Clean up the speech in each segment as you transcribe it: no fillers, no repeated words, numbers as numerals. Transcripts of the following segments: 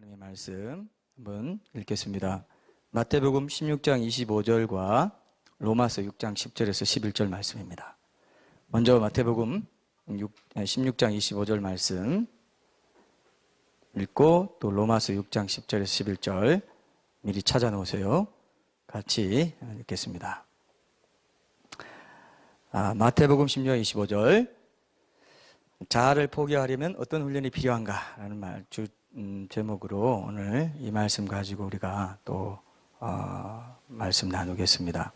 하나님의 말씀 한번 읽겠습니다. 마태복음 16장 25절과 로마서 6장 10절에서 11절 말씀입니다. 먼저 마태복음 16장 25절 말씀 읽고 또 로마서 6장 10절에서 11절 미리 찾아 놓으세요. 같이 읽겠습니다. 마태복음 16장 25절 자아를 포기하려면 어떤 훈련이 필요한가? 라는 제목으로 오늘 이 말씀 가지고 우리가 또 말씀 나누겠습니다.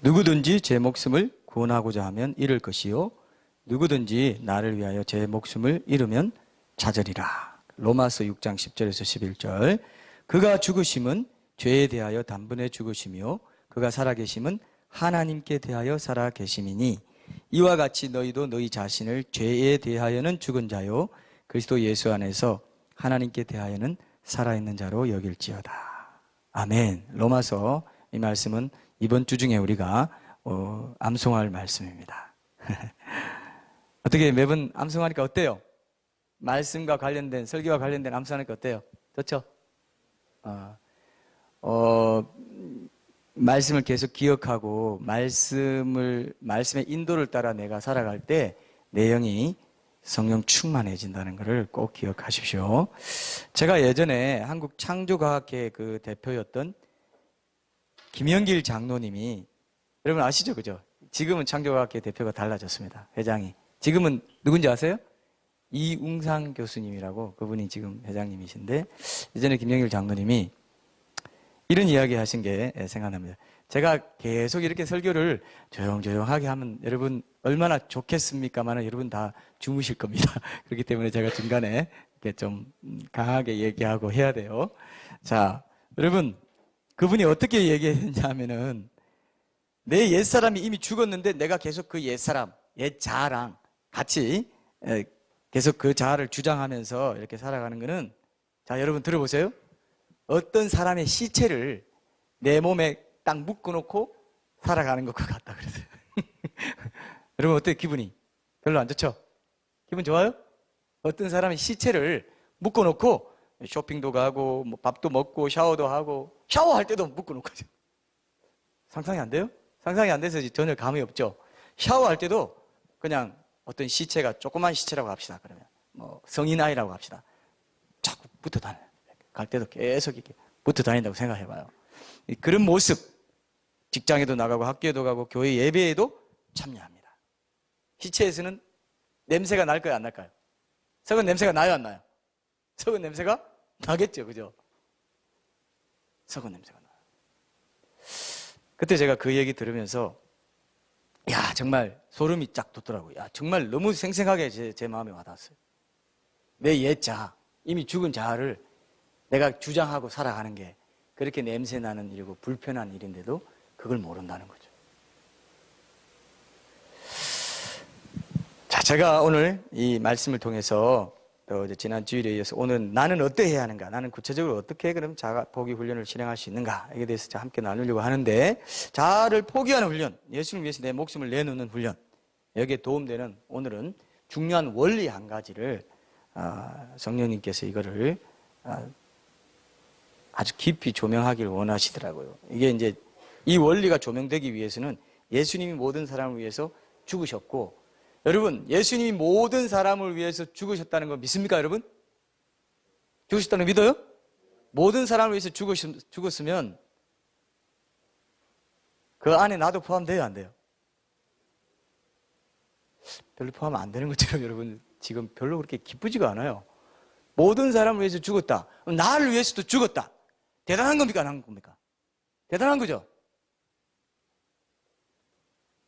누구든지 제 목숨을 구원하고자 하면 잃을 것이요 누구든지 나를 위하여 제 목숨을 잃으면 찾으리라. 로마서 6장 10절에서 11절 그가 죽으심은 죄에 대하여 단번에 죽으시며 그가 살아계심은 하나님께 대하여 살아계심이니 이와 같이 너희도 너희 자신을 죄에 대하여는 죽은 자요 그리스도 예수 안에서 하나님께 대하여는 살아있는 자로 여길지어다. 아멘. 로마서 이 말씀은 이번 주 중에 우리가 암송할 말씀입니다. 어떻게 매번 암송하니까 어때요? 말씀과 관련된 설교와 관련된 암송하니까 어때요? 좋죠? 말씀을 계속 기억하고 말씀의 인도를 따라 내가 살아갈 때 내 영이 성령 충만해진다는 것을 꼭 기억하십시오. 제가 예전에 한국 창조과학회 그 대표였던 김영길 장로님이 여러분 아시죠? 그죠? 지금은 창조과학회 대표가 달라졌습니다. 회장이. 지금은 누군지 아세요? 이웅상 교수님이라고 그분이 지금 회장님이신데 예전에 김영길 장로님이 이런 이야기 하신 게 생각납니다. 제가 계속 이렇게 설교를 조용조용하게 하면 여러분 얼마나 좋겠습니까만 여러분 다 주무실 겁니다. 그렇기 때문에 제가 중간에 이렇게 좀 강하게 얘기하고 해야 돼요. 자, 여러분 그분이 어떻게 얘기했냐면은 내 옛사람이 이미 죽었는데 내가 계속 그 옛사람, 옛자아랑 같이 계속 그 자아를 주장하면서 이렇게 살아가는 거는 자, 여러분 들어보세요. 어떤 사람의 시체를 내 몸에 딱 묶어놓고 살아가는 것과 같다 그랬어요. 여러분 어때요? 기분이? 별로 안 좋죠? 기분 좋아요? 어떤 사람의 시체를 묶어놓고 쇼핑도 가고 뭐 밥도 먹고 샤워도 하고 샤워할 때도 묶어놓고 상상이 안 돼요? 상상이 안 돼서 전혀 감이 없죠? 샤워할 때도 그냥 어떤 시체가 조그만 시체라고 합시다. 그러면 뭐 성인 아이라고 합시다. 자꾸 붙어 다녀요. 갈 때도 계속 이렇게 붙어 다닌다고 생각해봐요. 그런 모습 직장에도 나가고 학교에도 가고 교회 예배에도 참여합니다. 시체에서는 냄새가 날까요 안 날까요? 썩은 냄새가 나요 안 나요? 썩은 냄새가 나겠죠. 그죠? 썩은 냄새가 나요. 그때 제가 그 얘기 들으면서 야 정말 소름이 쫙 돋더라고요. 야 정말 너무 생생하게 제 마음에 와닿았어요. 내 옛 자아, 이미 죽은 자아를 내가 주장하고 살아가는 게 그렇게 냄새나는 일이고 불편한 일인데도 그걸 모른다는 거죠. 자, 제가 오늘 이 말씀을 통해서 또 이제 지난 주일에 이어서 오늘은 나는 어떻게 해야 하는가? 나는 구체적으로 어떻게 그럼 자아 포기 훈련을 실행할 수 있는가에 대해서 함께 나누려고 하는데 자아를 포기하는 훈련, 예수를 위해서 내 목숨을 내놓는 훈련 여기에 도움되는 오늘은 중요한 원리 한 가지를 성령님께서 이거를 아주 깊이 조명하기를 원하시더라고요. 이게 이제 이 원리가 조명되기 위해서는 예수님이 모든 사람을 위해서 죽으셨고 여러분 예수님이 모든 사람을 위해서 죽으셨다는 거 믿습니까 여러분? 죽으셨다는 거 믿어요? 모든 사람을 위해서 죽었으면 그 안에 나도 포함돼요 안 돼요? 별로 포함 안 되는 것처럼 여러분 지금 별로 그렇게 기쁘지가 않아요. 모든 사람을 위해서 죽었다. 나를 위해서도 죽었다. 대단한 겁니까? 안 한 겁니까? 대단한 거죠?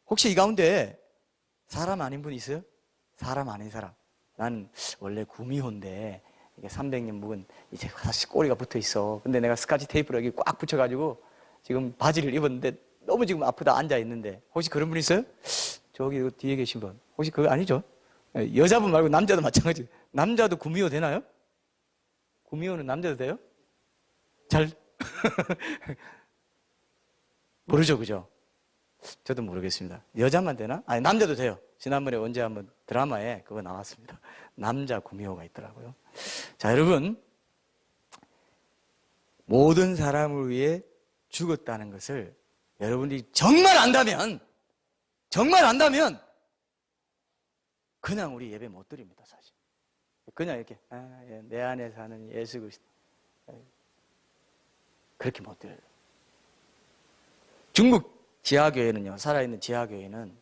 혹시 이 가운데 사람 아닌 분 있어요? 사람 아닌 사람. 난 원래 구미호인데 이게 300년 묵은 이제 다시 꼬리가 붙어 있어. 근데 내가 스카치 테이프를 여기 꽉 붙여가지고 지금 바지를 입었는데 너무 지금 아프다 앉아 있는데 혹시 그런 분 있어요? 저기 뒤에 계신 분. 혹시 그거 아니죠? 여자분 말고 남자도 마찬가지. 남자도 구미호 되나요? 구미호는 남자도 돼요? 잘 모르죠, 그죠? 저도 모르겠습니다. 여자만 되나? 아니 남자도 돼요. 지난번에 언제 한번 드라마에 그거 나왔습니다. 남자 구미호가 있더라고요. 자 여러분 모든 사람을 위해 죽었다는 것을 여러분들이 정말 안다면 그냥 우리 예배 못 드립니다, 사실. 그냥 이렇게 내 안에 사는 예수 그리스도 그렇게 못 드려요. 중국 지하교회는요, 살아있는 지하교회는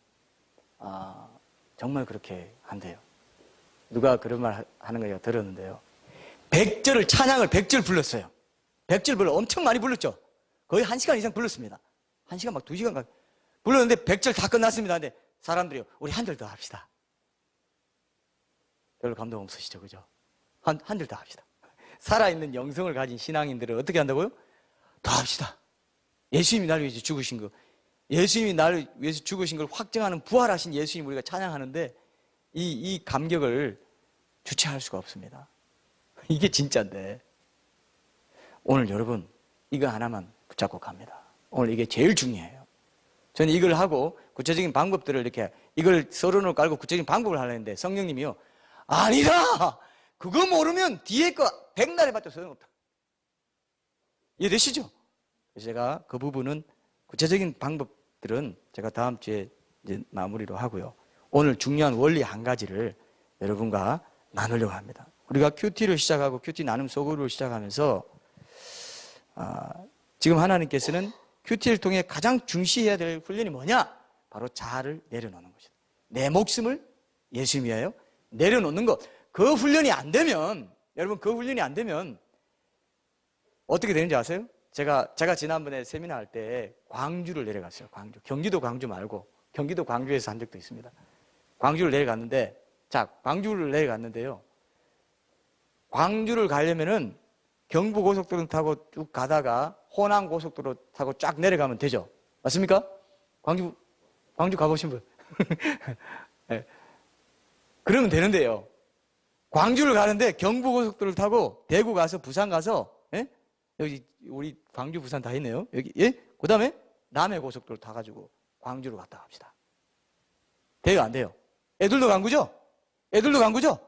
정말 그렇게 한대요. 누가 그런 말 하는 거 제가 들었는데요. 찬양을 100절 불렀어요. 100절 엄청 많이 불렀죠. 거의 1시간 이상 불렀습니다. 1시간 막 2시간 불렀는데 100절 다 끝났습니다. 근데 사람들이요, 우리 한 절 더 합시다. 별로 감동 없으시죠, 그죠? 한 절 더 합시다. 살아있는 영성을 가진 신앙인들은 어떻게 한다고요? 더 합시다. 예수님이 나를 위해서 죽으신 거, 예수님이 나를 위해서 죽으신 걸 확증하는 부활하신 예수님 우리가 찬양하는데 이 감격을 주체할 수가 없습니다. 이게 진짜인데 오늘 여러분 이거 하나만 붙잡고 갑니다. 오늘 이게 제일 중요해요. 저는 이걸 하고 구체적인 방법들을 이렇게 이걸 서론을 깔고 구체적인 방법을 하려는데 성령님이요, 아니다! 그거 모르면 뒤에 거 백날 해봤자 소용없다. 이해되시죠? 그래서 제가 그 부분은 구체적인 방법들은 제가 다음 주에 이제 마무리로 하고요. 오늘 중요한 원리 한 가지를 여러분과 나누려고 합니다. 우리가 큐티를 시작하고 큐티 나눔 소그룹을 시작하면서 지금 하나님께서는 큐티를 통해 가장 중시해야 될 훈련이 뭐냐? 바로 자아를 내려놓는 것이다. 내 목숨을 예수 위하여 내려놓는 것. 그 훈련이 안 되면, 여러분 그 훈련이 안 되면 어떻게 되는지 아세요? 제가 지난번에 세미나 할 때 광주를 내려갔어요. 광주. 경기도 광주 말고 경기도 광주에서 한 적도 있습니다. 광주를 내려갔는데, 광주를 내려갔는데요. 광주를 가려면은 경부 고속도로 타고 쭉 가다가 호남 고속도로 타고 쫙 내려가면 되죠. 맞습니까? 광주 가보신 분? 네. 그러면 되는데요. 광주를 가는데 경부 고속도로를 타고 대구 가서 부산 가서, 예? 여기 우리 광주 부산 다 있네요. 여기, 예? 그 다음에 남해 고속도로 타가지고 광주로 갔다 갑시다. 돼요, 안 돼요? 애들도 광주죠? 애들도 광주죠?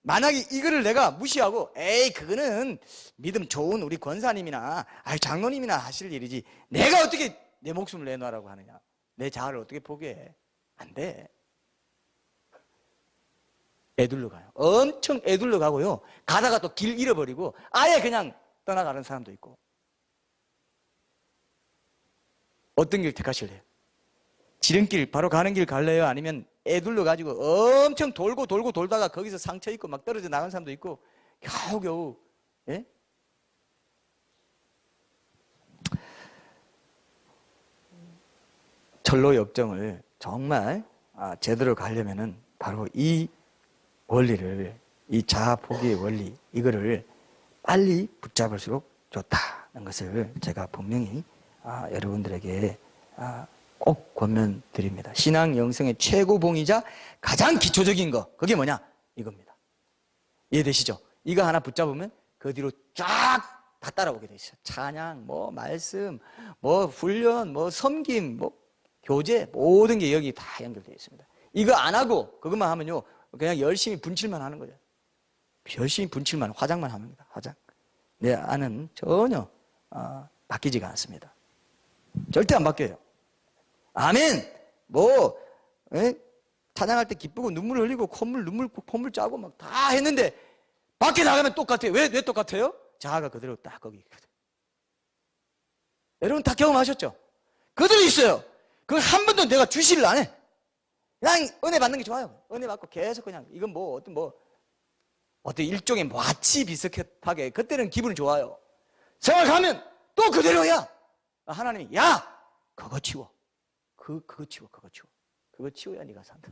만약에 이거를 내가 무시하고, 에이, 그거는 믿음 좋은 우리 권사님이나, 장로님이나 하실 일이지, 내가 어떻게 내 목숨을 내놔라고 하느냐? 내 자아를 어떻게 포기해? 안 돼. 애들로 가요. 엄청 애들로 가고요. 가다가 또 길 잃어버리고, 아예 그냥 떠나가는 사람도 있고. 어떤 길 택하실래요? 지름길, 바로 가는 길 갈래요? 아니면 애들로 가지고 엄청 돌고 돌다가 거기서 상처 입고 막 떨어져 나간 사람도 있고, 겨우겨우, 예? 철로 역정을 정말 제대로 가려면은 바로 이 원리를, 이 자아 포기의 원리, 이거를 빨리 붙잡을수록 좋다는 것을 제가 분명히 여러분들에게 꼭 권면드립니다. 신앙 영성의 최고봉이자 가장 기초적인 거, 그게 뭐냐? 이겁니다. 이해되시죠? 이거 하나 붙잡으면 그 뒤로 쫙 다 따라오게 돼 있어요. 찬양, 말씀, 훈련, 섬김, 교제, 모든 게 여기 다 연결되어 있습니다. 이거 안 하고 그것만 하면요, 그냥 열심히 분칠만 하는 거죠. 열심히 분칠만, 화장만 합니다. 화장. 내 안은 전혀 바뀌지가 않습니다. 절대 안 바뀌어요. 아멘. 찬양할 때 기쁘고 눈물 흘리고 콧물 짜고 막 다 했는데 밖에 나가면 똑같아요. 왜 똑같아요? 자아가 그대로 딱 거기 있거든. 여러분 다 경험하셨죠? 그대로 있어요. 그걸 한 번도 내가 주시를 안 해. 그냥 은혜 받는 게 좋아요. 은혜 받고 계속 그냥 이건 어떤 일종의 마치 비슷하게 그때는 기분이 좋아요. 생활 가면 또 그대로야. 하나님이 그거 치워. 그거 치워야 네가 산다.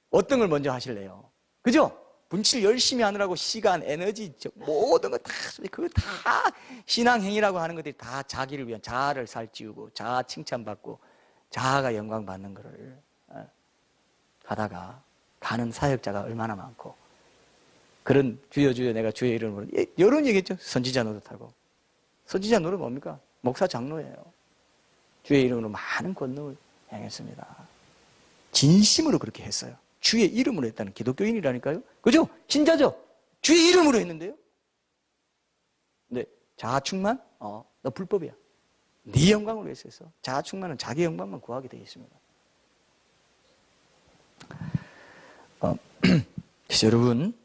어떤 걸 먼저 하실래요? 그죠? 분칠 열심히 하느라고 시간, 에너지, 모든 거 다, 그거 다 신앙행위라고 하는 것들이 다 자기를 위한, 자아를 살찌우고 자아 칭찬받고 자아가 영광받는 거를 하다가 가는 사역자가 얼마나 많고, 그런 주여 내가 주의 이름으로, 이런 얘기했죠. 선지자 노릇하고. 선지자 노릇 뭡니까? 목사 장로예요. 주의 이름으로 많은 권능을 행했습니다. 진심으로 그렇게 했어요. 주의 이름으로 했다는 기독교인이라니까요. 그죠? 신자죠? 주의 이름으로 했는데요. 근데 자아 충만? 너 불법이야. 네 영광을 위해서 했어. 자아 충만은 자기 영광만 구하게 되어 있습니다. 그래서 여러분,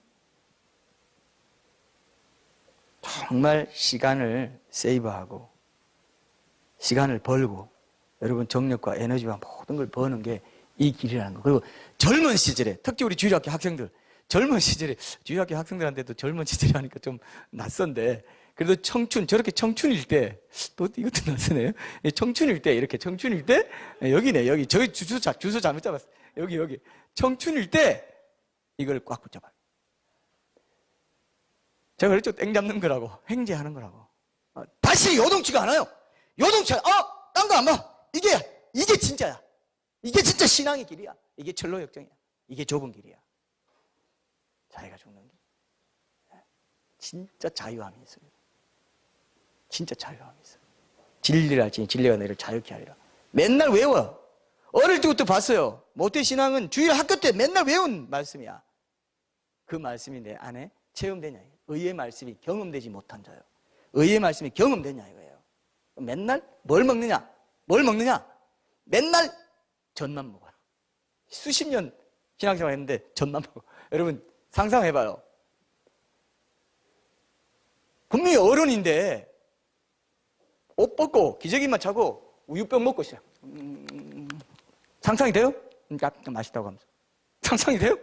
정말 시간을 세이브하고 시간을 벌고 여러분 정력과 에너지와 모든 걸 버는 게 이 길이라는 거. 그리고 젊은 시절에, 특히 우리 주일학교 학생들, 젊은 시절에, 주일학교 학생들한테도 젊은 시절이라니까 좀 낯선데, 그래도 청춘, 저렇게 청춘일 때, 또 이것도 낯서네요. 청춘일 때, 이렇게 청춘일 때, 여기네, 여기. 저기 주소 잘못 잡았어. 여기. 청춘일 때, 이걸 꽉 붙잡아요. 제가 그랬죠. 땡 잡는 거라고. 횡재하는 거라고. 다시 요동치가 않아요. 요동치, 딴 거 안 봐. 이게 진짜야. 이게 진짜 신앙의 길이야. 이게 철로 역정이야. 이게 좁은 길이야. 자기가 죽는 길. 진짜 자유함이 있어요. 진짜 자유함이 있어요. 진리를 알지니 진리가 너희를 자유케 하리라. 맨날 외워. 어릴 때부터 봤어요. 모태 신앙은 주일 학교 때 맨날 외운 말씀이야. 그 말씀이 내 안에 체험되냐. 의의 말씀이 경험되지 못한 자요. 의의 말씀이 경험되냐 이거예요. 맨날 뭘 먹느냐? 맨날 전만 먹어요. 수십 년 신앙생활 했는데 전만 먹어. 여러분 상상해봐요. 분명히 어른인데 옷 벗고 기저귀만 차고 우유병 먹고 있어요. 상상이 돼요? 맛있다고 하면서. 상상이 돼요?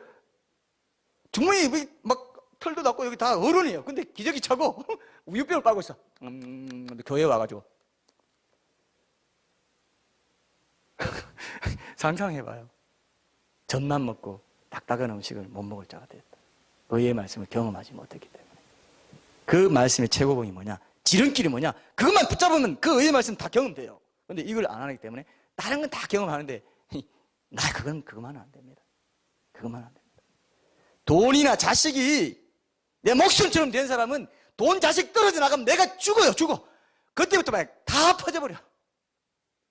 주머니 막 털도 닦고 여기 다 어른이에요. 근데 기저귀 차고 우유병을 빨고 있어. 근데 교회에 와가지고. 상상해봐요. 젖만 먹고 딱딱한 음식을 못 먹을 자가 됐다. 의의 말씀을 경험하지 못했기 때문에. 그 말씀의 최고봉이 뭐냐? 지름길이 뭐냐? 그것만 붙잡으면 그 의의 말씀 다 경험돼요. 근데 이걸 안 하기 때문에 다른 건 다 경험하는데 그거만은 안 됩니다. 그것만 안 됩니다. 돈이나 자식이 내 목숨처럼 된 사람은 돈 자식 떨어져 나가면 내가 죽어요. 그때부터 다 퍼져버려.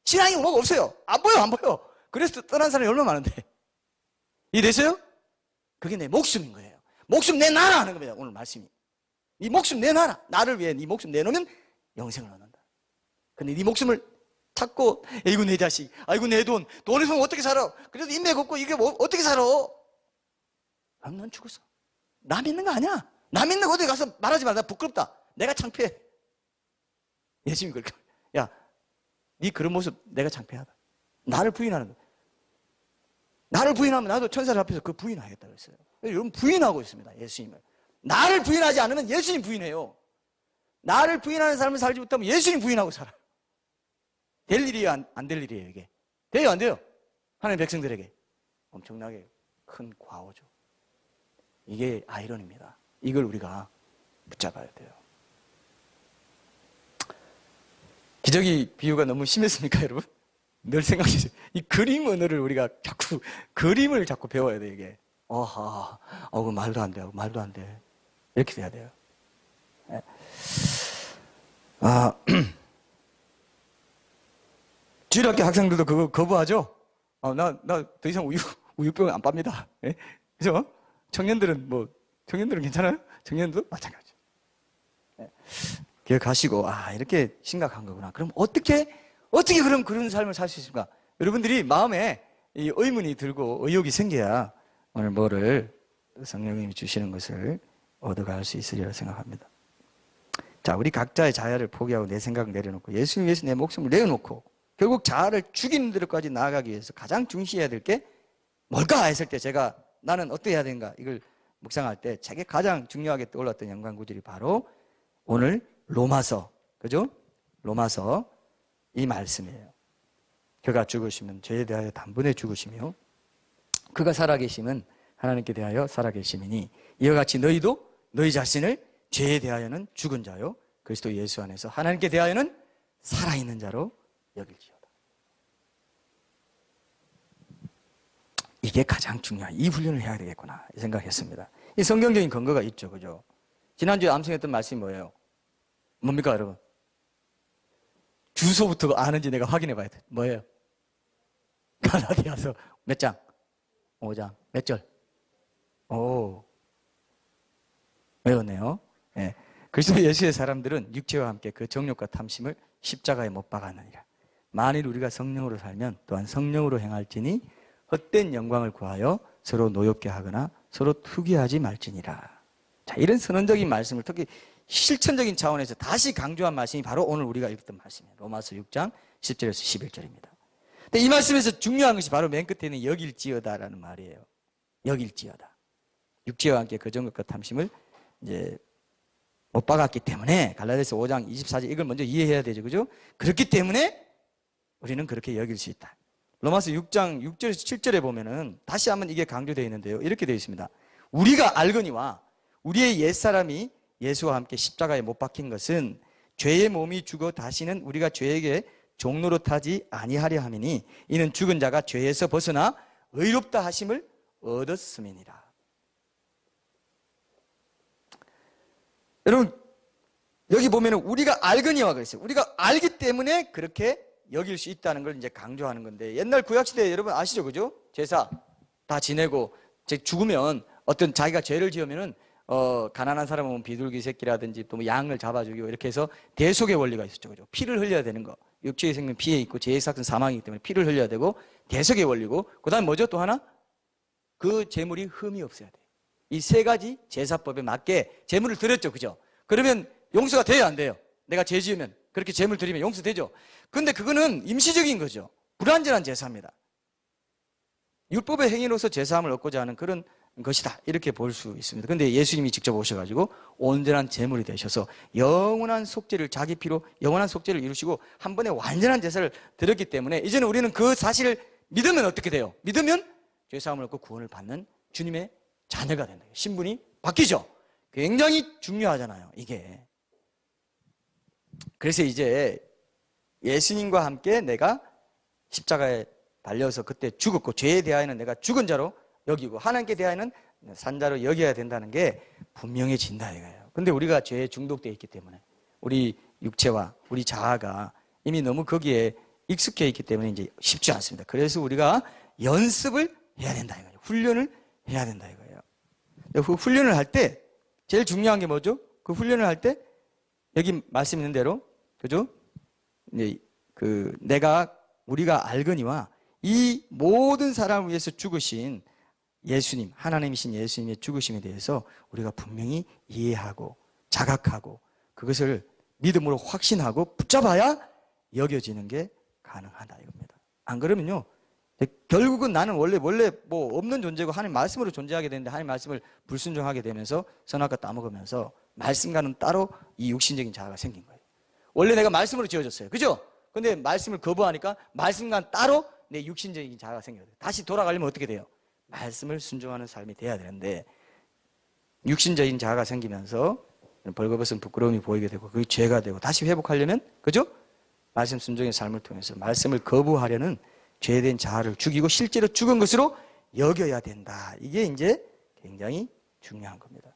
신앙이 뭐가 없어요. 안 보여. 그래서 떠난 사람이 얼마나 많은데. 이해되세요? 그게 내 목숨인 거예요. 목숨 내놔라 하는 겁니다. 오늘 말씀이. 네 목숨 내놔라. 나를 위해 네 목숨 내놓으면 영생을 얻는다. 근데 네 목숨을 찾고 아이고 내 자식, 아이고 내 돈, 돈 있으면 어떻게 살아? 그래도 인맥 없고 이게 뭐 어떻게 살아? 그럼 넌 죽었어. 나 믿는 거 아니야. 나 믿는 거 어디 가서 말하지 말라. 부끄럽다. 내가 창피해. 예수님이 그렇게. 야, 네 그런 모습 내가 창피하다. 나를 부인하는 거야. 나를 부인하면 나도 천사들 앞에서 그 부인하겠다 그랬어요. 여러분 부인하고 있습니다. 예수님을. 나를 부인하지 않으면 예수님 부인해요. 나를 부인하는 삶을 살지 못하면 예수님 부인하고 살아요. 될 일이에요? 안 될 일이에요? 이게 돼요? 안 돼요? 하나님 백성들에게 엄청나게 큰 과오죠. 이게 아이러니입니다. 이걸 우리가 붙잡아야 돼요. 기저귀 비유가 너무 심했습니까, 여러분? 늘 생각해주세요. 이 그림 언어를 우리가 그림을 자꾸 배워야 돼, 이게. 그 말도 안 돼. 이렇게 돼야 돼요. 네. 주일학교 학생들도 그거 거부하죠? 나 더 이상 우유병 안 빱니다. 네? 그죠? 청년들은 괜찮아요? 청년도 마찬가지죠. 네. 기억하시고, 이렇게 심각한 거구나. 그럼 어떻게 그럼 그런 삶을 살 수 있습니까? 여러분들이 마음에 이 의문이 들고 의욕이 생겨야 오늘 뭐를 성령님이 주시는 것을 얻어갈 수 있으리라 생각합니다. 자, 우리 각자의 자아를 포기하고 내 생각을 내려놓고 예수님 위해서 내 목숨을 내어놓고 결국 자아를 죽이는 데로까지 나아가기 위해서 가장 중시해야 될 게 뭘까 했을 때 나는 어떻게 해야 되는가 이걸 묵상할 때 제게 가장 중요하게 떠올랐던 연관 구절이 바로 오늘 로마서, 그죠? 로마서 이 말씀이에요. 그가 죽으시면 죄에 대하여 단번에 죽으시며 그가 살아계심은 하나님께 대하여 살아계심이니 이와 같이 너희도 너희 자신을 죄에 대하여는 죽은 자요 그리스도 예수 안에서 하나님께 대하여는 살아있는 자로 여길지어다. 이게 가장 중요한 이 훈련을 해야 되겠구나 이 생각했습니다. 이 성경적인 근거가 있죠, 그죠? 지난주에 암송했던 말씀이 뭐예요? 뭡니까 여러분? 주소부터 아는지 내가 확인해 봐야 돼. 뭐예요? 갈라디아서 몇 장? 5장. 몇 절? 외웠네요. 네. 그리스도 예수의 사람들은 육체와 함께 그 정욕과 탐심을 십자가에 못 박았느니라. 만일 우리가 성령으로 살면 또한 성령으로 행할지니 헛된 영광을 구하여 서로 노엽게 하거나 서로 투기하지 말지니라. 자, 이런 선언적인 말씀을 특히 실천적인 차원에서 다시 강조한 말씀이 바로 오늘 우리가 읽었던 말씀이에요. 로마서 6장 10절에서 11절입니다. 근데 이 말씀에서 중요한 것이 바로 맨 끝에 있는 여길지어다라는 말이에요. 여길지어다. 육체와 함께 그 정욕과 탐심을 이제 못 박았기 때문에 갈라디아서 5장 24절 이걸 먼저 이해해야 되죠. 그죠? 그렇기 때문에 우리는 그렇게 여길 수 있다. 로마서 6장 6절에서 7절에 보면은 다시 한번 이게 강조되어 있는데요. 이렇게 되어 있습니다. 우리가 알거니와 우리의 옛사람이 예수와 함께 십자가에 못 박힌 것은 죄의 몸이 죽어 다시는 우리가 죄에게 종로로 타지 아니하려 함이니 이는 죽은 자가 죄에서 벗어나 의롭다 하심을 얻었음이니라. 여러분 여기 보면은 우리가 알거니와 그랬어요. 우리가 알기 때문에 그렇게 여길 수 있다는 걸 이제 강조하는 건데, 옛날 구약시대에 여러분 아시죠? 그죠? 제사 다 지내고 죽으면 어떤 자기가 죄를 지으면은 가난한 사람은 비둘기 새끼라든지 또 뭐 양을 잡아주고 이렇게 해서 대속의 원리가 있었죠. 그죠? 피를 흘려야 되는 거. 육체의 생명 피해 있고 죄의 삭은 사망이기 때문에 피를 흘려야 되고 대속의 원리고, 그다음 뭐죠? 또 하나? 그 재물이 흠이 없어야 돼요. 이 세 가지 제사법에 맞게 재물을 드렸죠. 그죠? 그러면 용서가 돼요, 안 돼요? 내가 죄 지으면 그렇게 재물 드리면 용서되죠. 근데 그거는 임시적인 거죠. 불완전한 제사입니다. 율법의 행위로서 제사함을 얻고자 하는 그런 것이다, 이렇게 볼 수 있습니다. 근데 예수님이 직접 오셔가지고 온전한 제물이 되셔서 영원한 속죄를 자기 피로 영원한 속죄를 이루시고 한 번에 완전한 제사를 드렸기 때문에 이제는 우리는 그 사실을 믿으면 어떻게 돼요? 믿으면 죄사함을 얻고 구원을 받는 주님의 자녀가 된다. 신분이 바뀌죠. 굉장히 중요하잖아요, 이게. 그래서 이제 예수님과 함께 내가 십자가에 달려서 그때 죽었고 죄에 대하여는 내가 죽은 자로 여기고 하나님께 대하여는 산자로 여겨야 된다는 게 분명해진다 이거예요. 근데 우리가 죄에 중독되어 있기 때문에 우리 육체와 우리 자아가 이미 너무 거기에 익숙해 있기 때문에 이제 쉽지 않습니다. 그래서 우리가 연습을 해야 된다 이거예요. 훈련을 해야 된다 이거예요. 그 훈련을 할 때 제일 중요한 게 뭐죠? 그 훈련을 할 때 여기 말씀 있는 대로, 그죠? 우리가 알거니와 이 모든 사람을 위해서 죽으신 예수님, 하나님이신 예수님의 죽으심에 대해서 우리가 분명히 이해하고 자각하고 그것을 믿음으로 확신하고 붙잡아야 여겨지는 게 가능하다 이겁니다. 안 그러면요, 결국은 나는 원래 뭐 없는 존재고 하나님 말씀으로 존재하게 되는데 하나님 말씀을 불순종하게 되면서 선악과 따먹으면서 말씀과는 따로 이 육신적인 자아가 생긴 거예요. 원래 내가 말씀으로 지어졌어요. 그죠? 근데 말씀을 거부하니까 말씀과는 따로 내 육신적인 자아가 생겨요. 다시 돌아가려면 어떻게 돼요? 말씀을 순종하는 삶이 돼야 되는데 육신적인 자아가 생기면서 벌거벗은 부끄러움이 보이게 되고 그게 죄가 되고 다시 회복하려면, 그죠? 말씀 순종의 삶을 통해서 말씀을 거부하려는 죄된 자아를 죽이고 실제로 죽은 것으로 여겨야 된다. 이게 이제 굉장히 중요한 겁니다.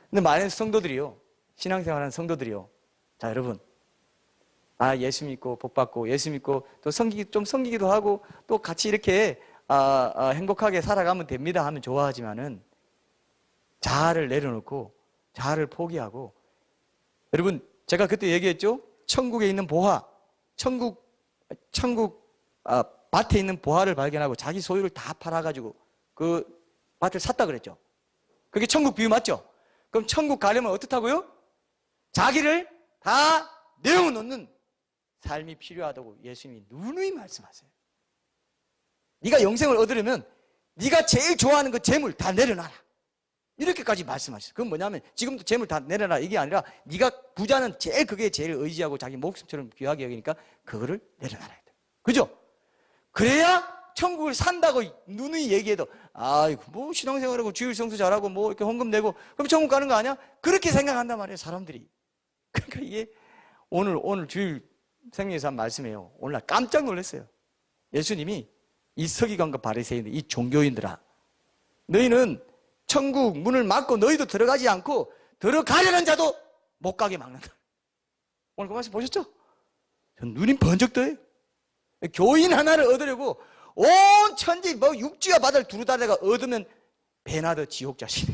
근데 많은 성도들이요, 신앙생활하는 성도들이요, 자 여러분, 예수 믿고 복 받고 예수 믿고 또 좀 섬기기도 하고 또 같이 이렇게 행복하게 살아가면 됩니다 하면 좋아하지만은 자아를 내려놓고 자아를 포기하고, 여러분 제가 그때 얘기했죠? 천국에 있는 보화, 천국 밭에 있는 보화를 발견하고 자기 소유를 다 팔아가지고 그 밭을 샀다 그랬죠. 그게 천국 비유 맞죠? 그럼 천국 가려면 어떻다고요? 자기를 다 내어놓는 삶이 필요하다고 예수님이 누누이 말씀하세요. 네가 영생을 얻으려면 네가 제일 좋아하는 그 재물 다 내려놔라, 이렇게까지 말씀하셨어요. 그건 뭐냐면 지금도 재물 다 내려놔라 이게 아니라 네가 부자는 그게 제일 의지하고 자기 목숨처럼 귀하게 여기니까 그거를 내려놔라, 그죠? 그래야 천국을 산다고 누누이 얘기해도 뭐 신앙생활하고 주일 성수 잘하고 뭐 이렇게 헌금 내고 그럼 천국 가는 거 아니야? 그렇게 생각한단 말이에요, 사람들이. 그러니까 이게 오늘 주일 생명에서 한 말씀이에요. 오늘날 깜짝 놀랐어요. 예수님이 이 서기관과 바리새인들, 이 종교인들아, 너희는 천국 문을 막고 너희도 들어가지 않고 들어가려는 자도 못 가게 막는다. 오늘 그 말씀 보셨죠? 전 눈이 번쩍 떠요. 교인 하나를 얻으려고 온 천지 육지와 바다를 두루다니다가 얻으면 배나 더 지옥 자식.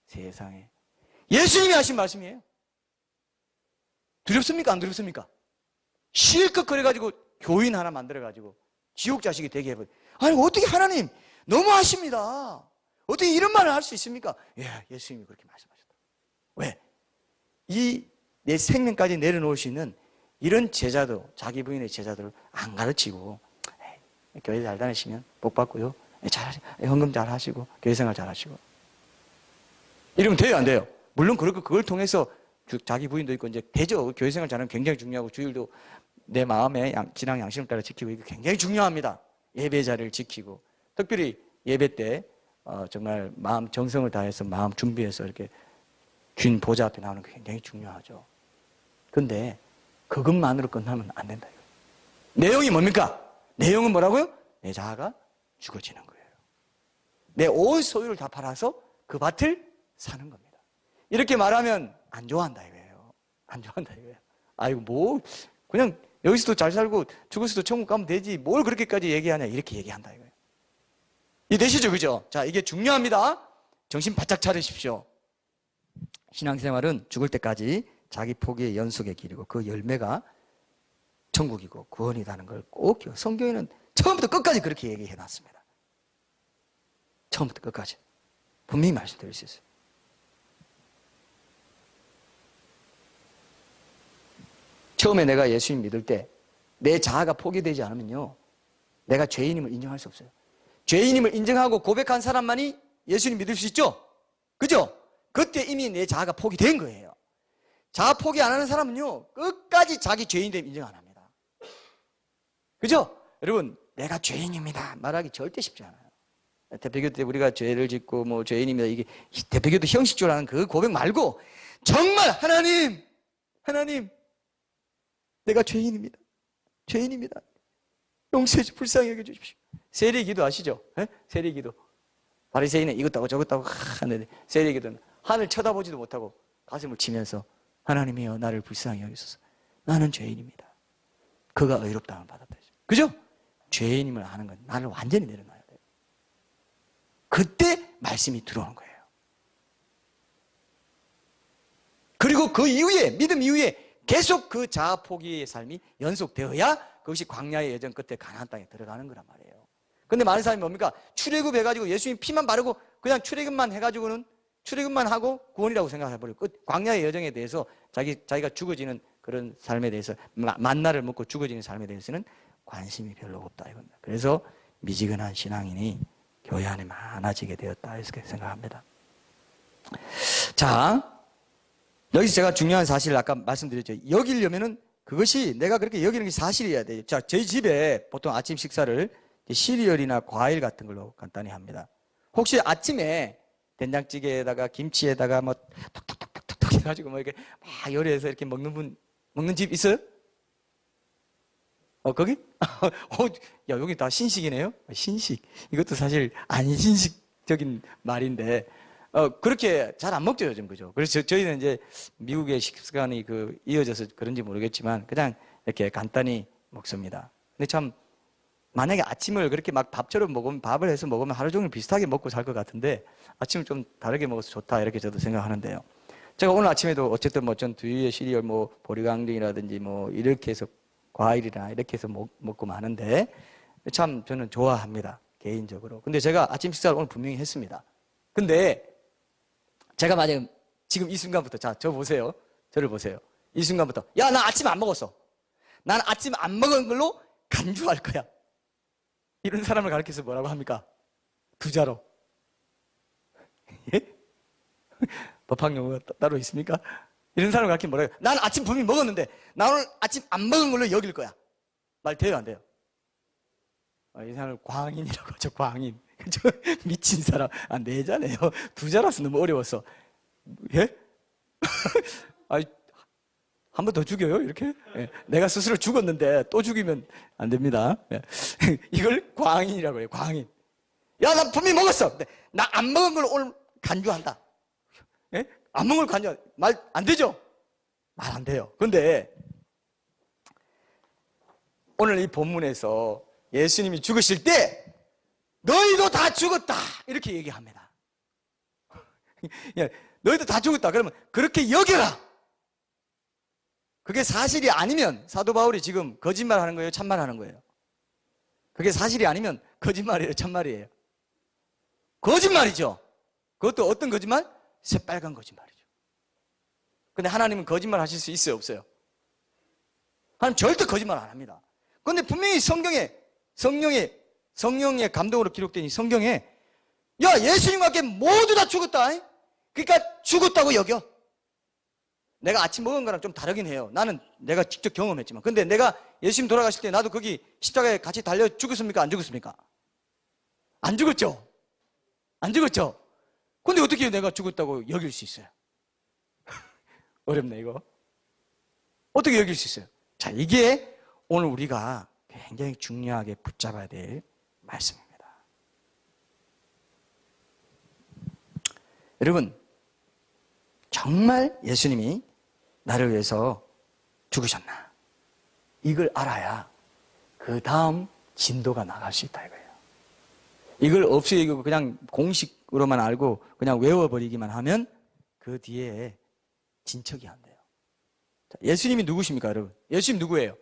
세상에. 예수님이 하신 말씀이에요. 두렵습니까? 안 두렵습니까? 실컷 그래가지고 교인 하나 만들어가지고 지옥 자식이 되게 해버려. 아니 어떻게 하나님 너무하십니다. 어떻게 이런 말을 할 수 있습니까? 예, 예수님이 그렇게 말씀하셨다. 왜? 이 내 생명까지 내려놓을 수 있는 이런 제자도, 자기 부인의 제자들을 안 가르치고 교회 잘 다니시면 복 받고요, 헌금 잘 하시고 교회 생활 잘 하시고 이러면 돼요, 안 돼요? 물론 그걸 통해서 자기 부인도 있고 이제 되죠. 교회 생활 잘하면 굉장히 중요하고 주일도 내 마음의 진앙 양심을 따라 지키고 이게 굉장히 중요합니다. 예배 자리를 지키고 특별히 예배 때 정말 마음 정성을 다해서 마음 준비해서 이렇게 주인 보좌 앞에 나오는 게 굉장히 중요하죠. 근데 그것만으로 끝나면 안 된다. 내용이 뭡니까? 내용은 뭐라고요? 내 자아가 죽어지는 거예요. 내 온 소유를 다 팔아서 그 밭을 사는 겁니다. 이렇게 말하면 안 좋아한다 이거예요. 안 좋아한다 이거예요. 아이고 뭐 그냥 여기서도 잘 살고 죽어서도 천국 가면 되지 뭘 그렇게까지 얘기하냐 이렇게 얘기한다 이거예요. 이해되시죠? 그죠? 자, 이게 중요합니다. 정신 바짝 차리십시오. 신앙생활은 죽을 때까지 자기 포기의 연속의 길이고 그 열매가 천국이고 구원이라는 걸 꼭 기억. 성경에는 처음부터 끝까지 그렇게 얘기해 놨습니다. 처음부터 끝까지 분명히 말씀드릴 수 있어요. 처음에 내가 예수님 믿을 때 내 자아가 포기되지 않으면요 내가 죄인임을 인정할 수 없어요. 죄인임을 인정하고 고백한 사람만이 예수님 믿을 수 있죠? 그죠? 그때 이미 내 자아가 포기된 거예요. 자아 포기 안 하는 사람은요 끝까지 자기 죄인됨 인정 안 합니다. 그죠? 여러분 내가 죄인입니다 말하기 절대 쉽지 않아요. 대표교 때 우리가 죄를 짓고 뭐 죄인입니다 이게 대표교도 형식적으로 하는 그 고백 말고 정말 하나님 내가 죄인입니다. 죄인입니다. 용서해 주십시오. 불쌍히 여겨 주십시오. 세례 기도 아시죠? 에? 세례 기도. 바리새인은 이것도 하고 저것도 하고 하는데 세례 기도는 하늘 쳐다보지도 못하고 가슴을 치면서 하나님이여 나를 불쌍히 여기소서. 나는 죄인입니다. 그가 의롭다함을 받았다. 그죠? 죄인임을 아는 건 나를 완전히 내려놔야 돼요. 그때 말씀이 들어오는 거예요. 그리고 그 이후에 믿음 이후에 계속 그 자아 포기의 삶이 연속되어야 그것이 광야의 여정 끝에 가나안 땅에 들어가는 거란 말이에요. 근데 많은 사람이 뭡니까? 출애굽해가지고 예수님 피만 바르고 그냥 출애굽만 해가지고는 출애굽만 하고 구원이라고 생각해버리고 그 광야의 여정에 대해서 자기가 죽어지는 그런 삶에 대해서 만나를 먹고 죽어지는 삶에 대해서는 관심이 별로 없다 이겁니다. 그래서 미지근한 신앙인이 교회 안에 많아지게 되었다 이렇게 생각합니다. 자, 여기서 제가 중요한 사실을 아까 말씀드렸죠. 여기려면은 그것이 내가 그렇게 여기는 게 사실이어야 돼요. 자, 저희 집에 보통 아침 식사를 시리얼이나 과일 같은 걸로 간단히 합니다. 혹시 아침에 된장찌개에다가 김치에다가 뭐 톡톡톡톡톡 해가지고 뭐 이렇게 막 요리해서 이렇게 먹는 집 있어요? 거기? 야, 여기 다 신식이네요? 신식. 이것도 사실 안 신식적인 말인데, 그렇게 잘 안 먹죠, 요즘. 그죠? 그래서 저희는 이제 미국의 식습관이 이어져서 그런지 모르겠지만, 그냥 이렇게 간단히 먹습니다. 근데 참, 만약에 아침을 그렇게 막 밥처럼 먹으면, 밥을 해서 먹으면 하루 종일 비슷하게 먹고 살 것 같은데, 아침을 좀 다르게 먹어서 좋다, 이렇게 저도 생각하는데요. 제가 오늘 아침에도 어쨌든 뭐 전 두유의 시리얼, 뭐 보리강정이라든지 뭐 이렇게 해서 과일이나 이렇게 해서 먹고 마는데, 참 저는 좋아합니다, 개인적으로. 근데 제가 아침 식사를 오늘 분명히 했습니다. 근데 제가 만약에 지금 이 순간부터, 자, 보세요. 저를 보세요. 이 순간부터, 야, 나 아침 안 먹었어. 난 아침 안 먹은 걸로 간주할 거야. 이런 사람을 가르쳐서 뭐라고 합니까? 부자로. 예? 법학 용어가 따로 있습니까? 이런 사람을 가르치면 뭐라고 해요? 난 아침 분명히 먹었는데, 나 오늘 아침 안 먹은 걸로 여길 거야. 말 돼요, 안 돼요? 이 사람을 광인이라고 하죠, 광인. 그죠? 미친 사람. 내자네요. 부자라서 너무 어려웠어. 예? 아니, 한 번 더 죽여요? 이렇게? 예. 내가 스스로 죽었는데 또 죽이면 안 됩니다. 예. 이걸 광인이라고 해요, 광인. 야, 나 분명히 먹었어. 근데 나 안 먹은 걸 오늘 간주한다. 예? 안 먹은 걸 간주한다. 말 안 되죠? 말 안 돼요. 근데 오늘 이 본문에서 예수님이 죽으실 때 너희도 다 죽었다 이렇게 얘기합니다. 야, 너희도 다 죽었다 그러면 그렇게 여겨라. 그게 사실이 아니면 사도 바울이 지금 거짓말 하는 거예요? 참말 하는 거예요? 그게 사실이 아니면 거짓말이에요? 참말이에요? 거짓말이죠. 그것도 어떤 거짓말? 새빨간 거짓말이죠. 근데 하나님은 거짓말 하실 수 있어요? 없어요? 하나님 절대 거짓말 안 합니다. 그런데 분명히 성령의 감동으로 기록된 이 성경에 야, 예수님과 함께 모두 다 죽었다. 그러니까 죽었다고 여겨. 내가 아침 먹은 거랑 좀 다르긴 해요. 나는 내가 직접 경험했지만. 근데 내가 예수님 돌아가실 때 나도 거기 십자가에 같이 달려 죽었습니까? 안 죽었습니까? 안 죽었죠? 안 죽었죠? 근데 어떻게 내가 죽었다고 여길 수 있어요? 어렵네, 이거. 어떻게 여길 수 있어요? 자, 이게 오늘 우리가 굉장히 중요하게 붙잡아야 될 말씀입니다. 여러분, 정말 예수님이 나를 위해서 죽으셨나? 이걸 알아야 그 다음 진도가 나갈 수 있다 이거예요. 이걸 없이고 그냥 공식으로만 알고 그냥 외워버리기만 하면 그 뒤에 진척이 안 돼요. 자, 예수님이 누구십니까, 여러분? 예수님 누구예요?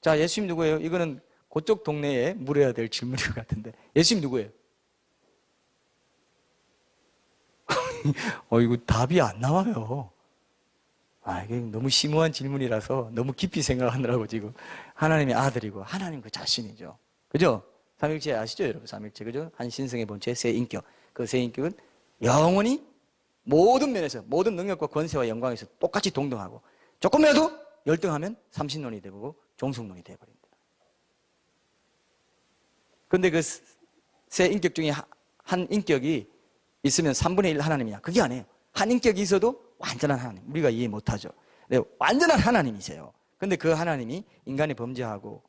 자, 예수님 누구예요? 이거는 그쪽 동네에 물어야 될 질문인 것 같은데. 예수님 누구예요? 이거 답이 안 나와요. 이게 너무 심오한 질문이라서 너무 깊이 생각하느라고 지금 하나님의 아들이고 하나님 그 자신이죠. 그죠? 삼일체 아시죠, 여러분? 삼일체, 그죠? 한 신성의 본체, 새 인격. 그 새 인격은 영원히 모든 면에서, 모든 능력과 권세와 영광에서 똑같이 동등하고 조금이라도 열등하면 삼신론이 되고 종속론이 되어버립니다. 그런데 그 새 인격 중에 한 인격이 있으면 3분의 1 하나님이야. 그게 아니에요. 한 인격이 있어도 완전한 하나님. 우리가 이해 못하죠. 네, 완전한 하나님이세요. 근데 그 하나님이 인간이 범죄하고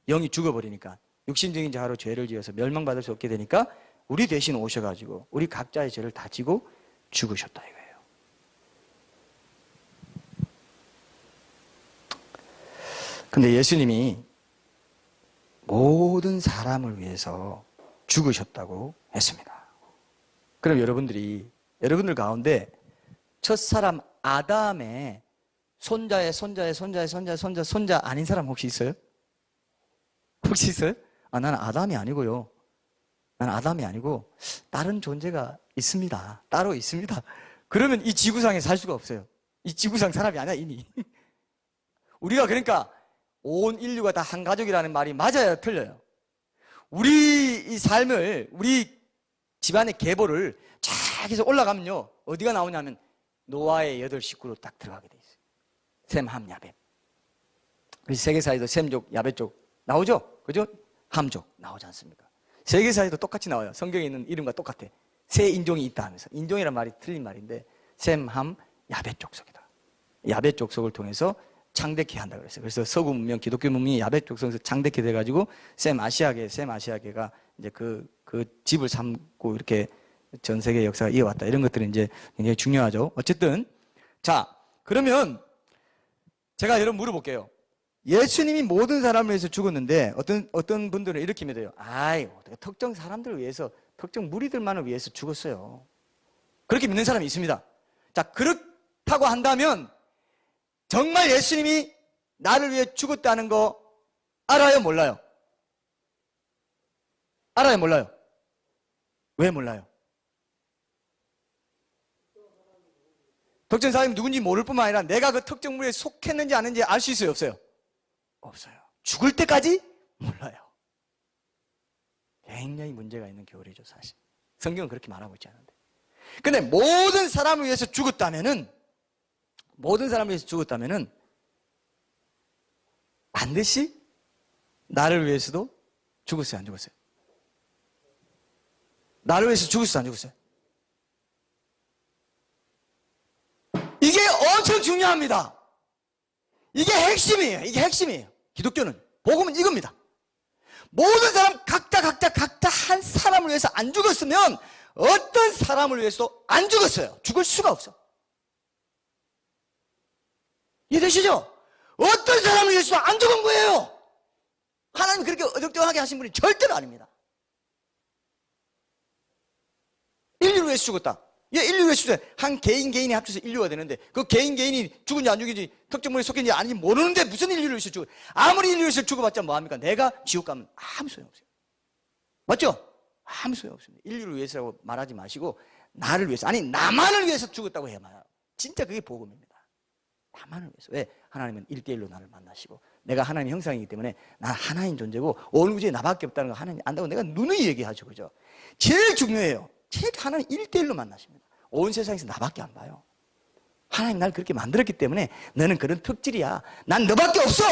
영이 죽어버리니까 육신적인 자아로 죄를 지어서 멸망받을 수 없게 되니까 우리 대신 오셔가지고 우리 각자의 죄를 다 지고 죽으셨다 이거예요. 근데 예수님이 모든 사람을 위해서 죽으셨다고 했습니다. 그럼 여러분들 가운데 첫사람 아담의 손자 아닌 사람 혹시 있어요? 혹시 있어요? 나는 아담이 아니고요. 나는 아담이 아니고 다른 존재가 있습니다. 따로 있습니다. 그러면 이 지구상에 살 수가 없어요. 이 지구상 사람이 아니야 이미. 우리가 그러니까 온 인류가 다 한 가족이라는 말이 맞아요, 틀려요? 우리 이 삶을, 우리 집안의 계보를 쫙 해서 올라가면요, 어디가 나오냐면 노아의 8식구로 딱 들어가게 돼 있어요. 셈, 함, 야벳. 그래서 세계사에도 셈족, 야벳족 나오죠? 그죠? 함족 나오지 않습니까? 세계사에도 똑같이 나와요. 성경에 있는 이름과 똑같아. 세 인종이 있다 하면서. 인종이란 말이 틀린 말인데 셈, 함, 야벳 족속이다. 야벳 족속을 통해서 창대케 한다 그랬어요. 그래서 서구 문명, 기독교 문명이 야벳 족속에서 창대케 돼가지고 셈 아시아계가 이제 그 집을 삼고 이렇게 전 세계 역사가 이어왔다. 이런 것들이 이제 굉장히 중요하죠. 어쨌든 자, 그러면 제가 여러분 물어볼게요. 예수님이 모든 사람을 위해서 죽었는데 어떤 분들은 이렇게 믿어요. 어떻게 특정 사람들을 위해서, 특정 무리들만을 위해서 죽었어요. 그렇게 믿는 사람이 있습니다. 자, 그렇다고 한다면 정말 예수님이 나를 위해 죽었다는 거 알아요, 몰라요? 알아요, 몰라요? 왜 몰라요? 특정 사람이 누군지 모를 뿐만 아니라 내가 그 특정 무리에 속했는지 아닌지 알 수 있어요, 없어요? 없어요. 죽을 때까지 몰라요. 굉장히 문제가 있는 교리죠, 사실. 성경은 그렇게 말하고 있지 않은데. 근데 모든 사람을 위해서 죽었다면은 반드시 나를 위해서도 죽었어요, 안 죽었어요? 나를 위해서 죽었어요, 안 죽었어요? 이게 엄청 중요합니다. 이게 핵심이에요. 이게 핵심이에요. 기독교는, 복음은 이겁니다. 모든 사람 각자 한 사람을 위해서 안 죽었으면 어떤 사람을 위해서도 안 죽었어요. 죽을 수가 없어. 이해되시죠? 어떤 사람을 위해서도 안 죽은 거예요. 하나님 그렇게 어정쩡하게 하신 분이 절대로 아닙니다. 인류를 위해서 죽었다. 예, 인류를 위해서 한 개인이 합쳐서 인류가 되는데 그 개인이 죽은지 안 죽은지 특정물에 속했는지 아닌지 모르는데 무슨 인류를 위해서 죽어. 아무리 인류를 위해서 죽어봤자 뭐합니까? 내가 지옥 가면 아무 소용없어요. 맞죠? 아무 소용없습니다. 인류를 위해서라고 말하지 마시고 나를 위해서, 아니 나만을 위해서 죽었다고 해야만. 진짜 그게 복음입니다. 나만을 위해서. 왜? 하나님은 1대1로 나를 만나시고 내가 하나님의 형상이기 때문에 난 하나인 존재고 온 우주에 나밖에 없다는 거 하나님 안다고 내가 누누이 얘기하죠. 그죠? 제일 중요해요. 제일 하나님 1대1로 만나십니다. 온 세상에서 나밖에 안 봐요. 하나님 날 그렇게 만들었기 때문에 너는 그런 특질이야. 난 너밖에 없어.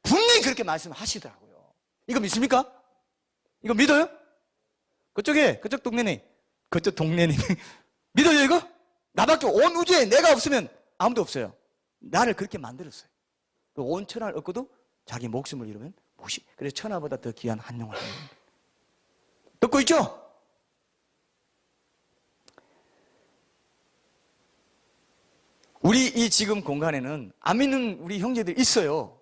분명히 그렇게 말씀하시더라고요. 이거 믿습니까? 이거 믿어요? 그쪽 동네네 믿어요 이거? 나밖에 온 우주에 내가 없으면 아무도 없어요. 나를 그렇게 만들었어요. 온 천하를 얻고도 자기 목숨을 잃으면 무시. 그래서 천하보다 더 귀한 한 영혼을 듣고 있죠? 우리 이 지금 공간에는 안 믿는 우리 형제들 있어요.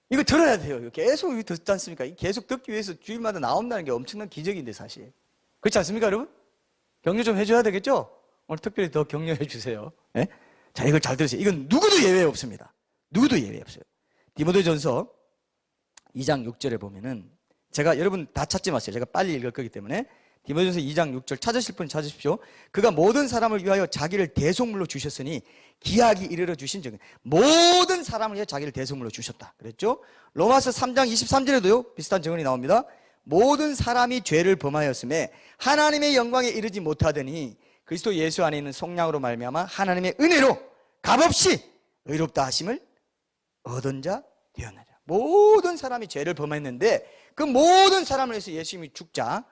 이거 들어야 돼요. 이거 계속 듣지 않습니까? 계속 듣기 위해서 주일마다 나온다는 게 엄청난 기적인데 사실. 그렇지 않습니까 여러분? 격려 좀 해줘야 되겠죠? 오늘 특별히 더 격려해 주세요. 네? 자, 이걸 잘 들으세요. 이건 누구도 예외 없습니다. 누구도 예외 없어요. 디모데전서 2장 6절에 보면은 제가 여러분 다 찾지 마세요. 제가 빨리 읽을 거기 때문에 디모데전서 2장 6절 찾으실 분 찾으십시오. 그가 모든 사람을 위하여 자기를 대속물로 주셨으니 기약이 이르러 주신 즉 모든 사람을 위하여 자기를 대속물로 주셨다. 그랬죠? 로마서 3장 23절에도요. 비슷한 증언이 나옵니다. 모든 사람이 죄를 범하였음에 하나님의 영광에 이르지 못하더니 그리스도 예수 안에 있는 속량으로 말미암아 하나님의 은혜로 값없이 의롭다 하심을 얻은 자 되었느니라. 모든 사람이 죄를 범했는데 그 모든 사람을 위해서 예수님이 죽자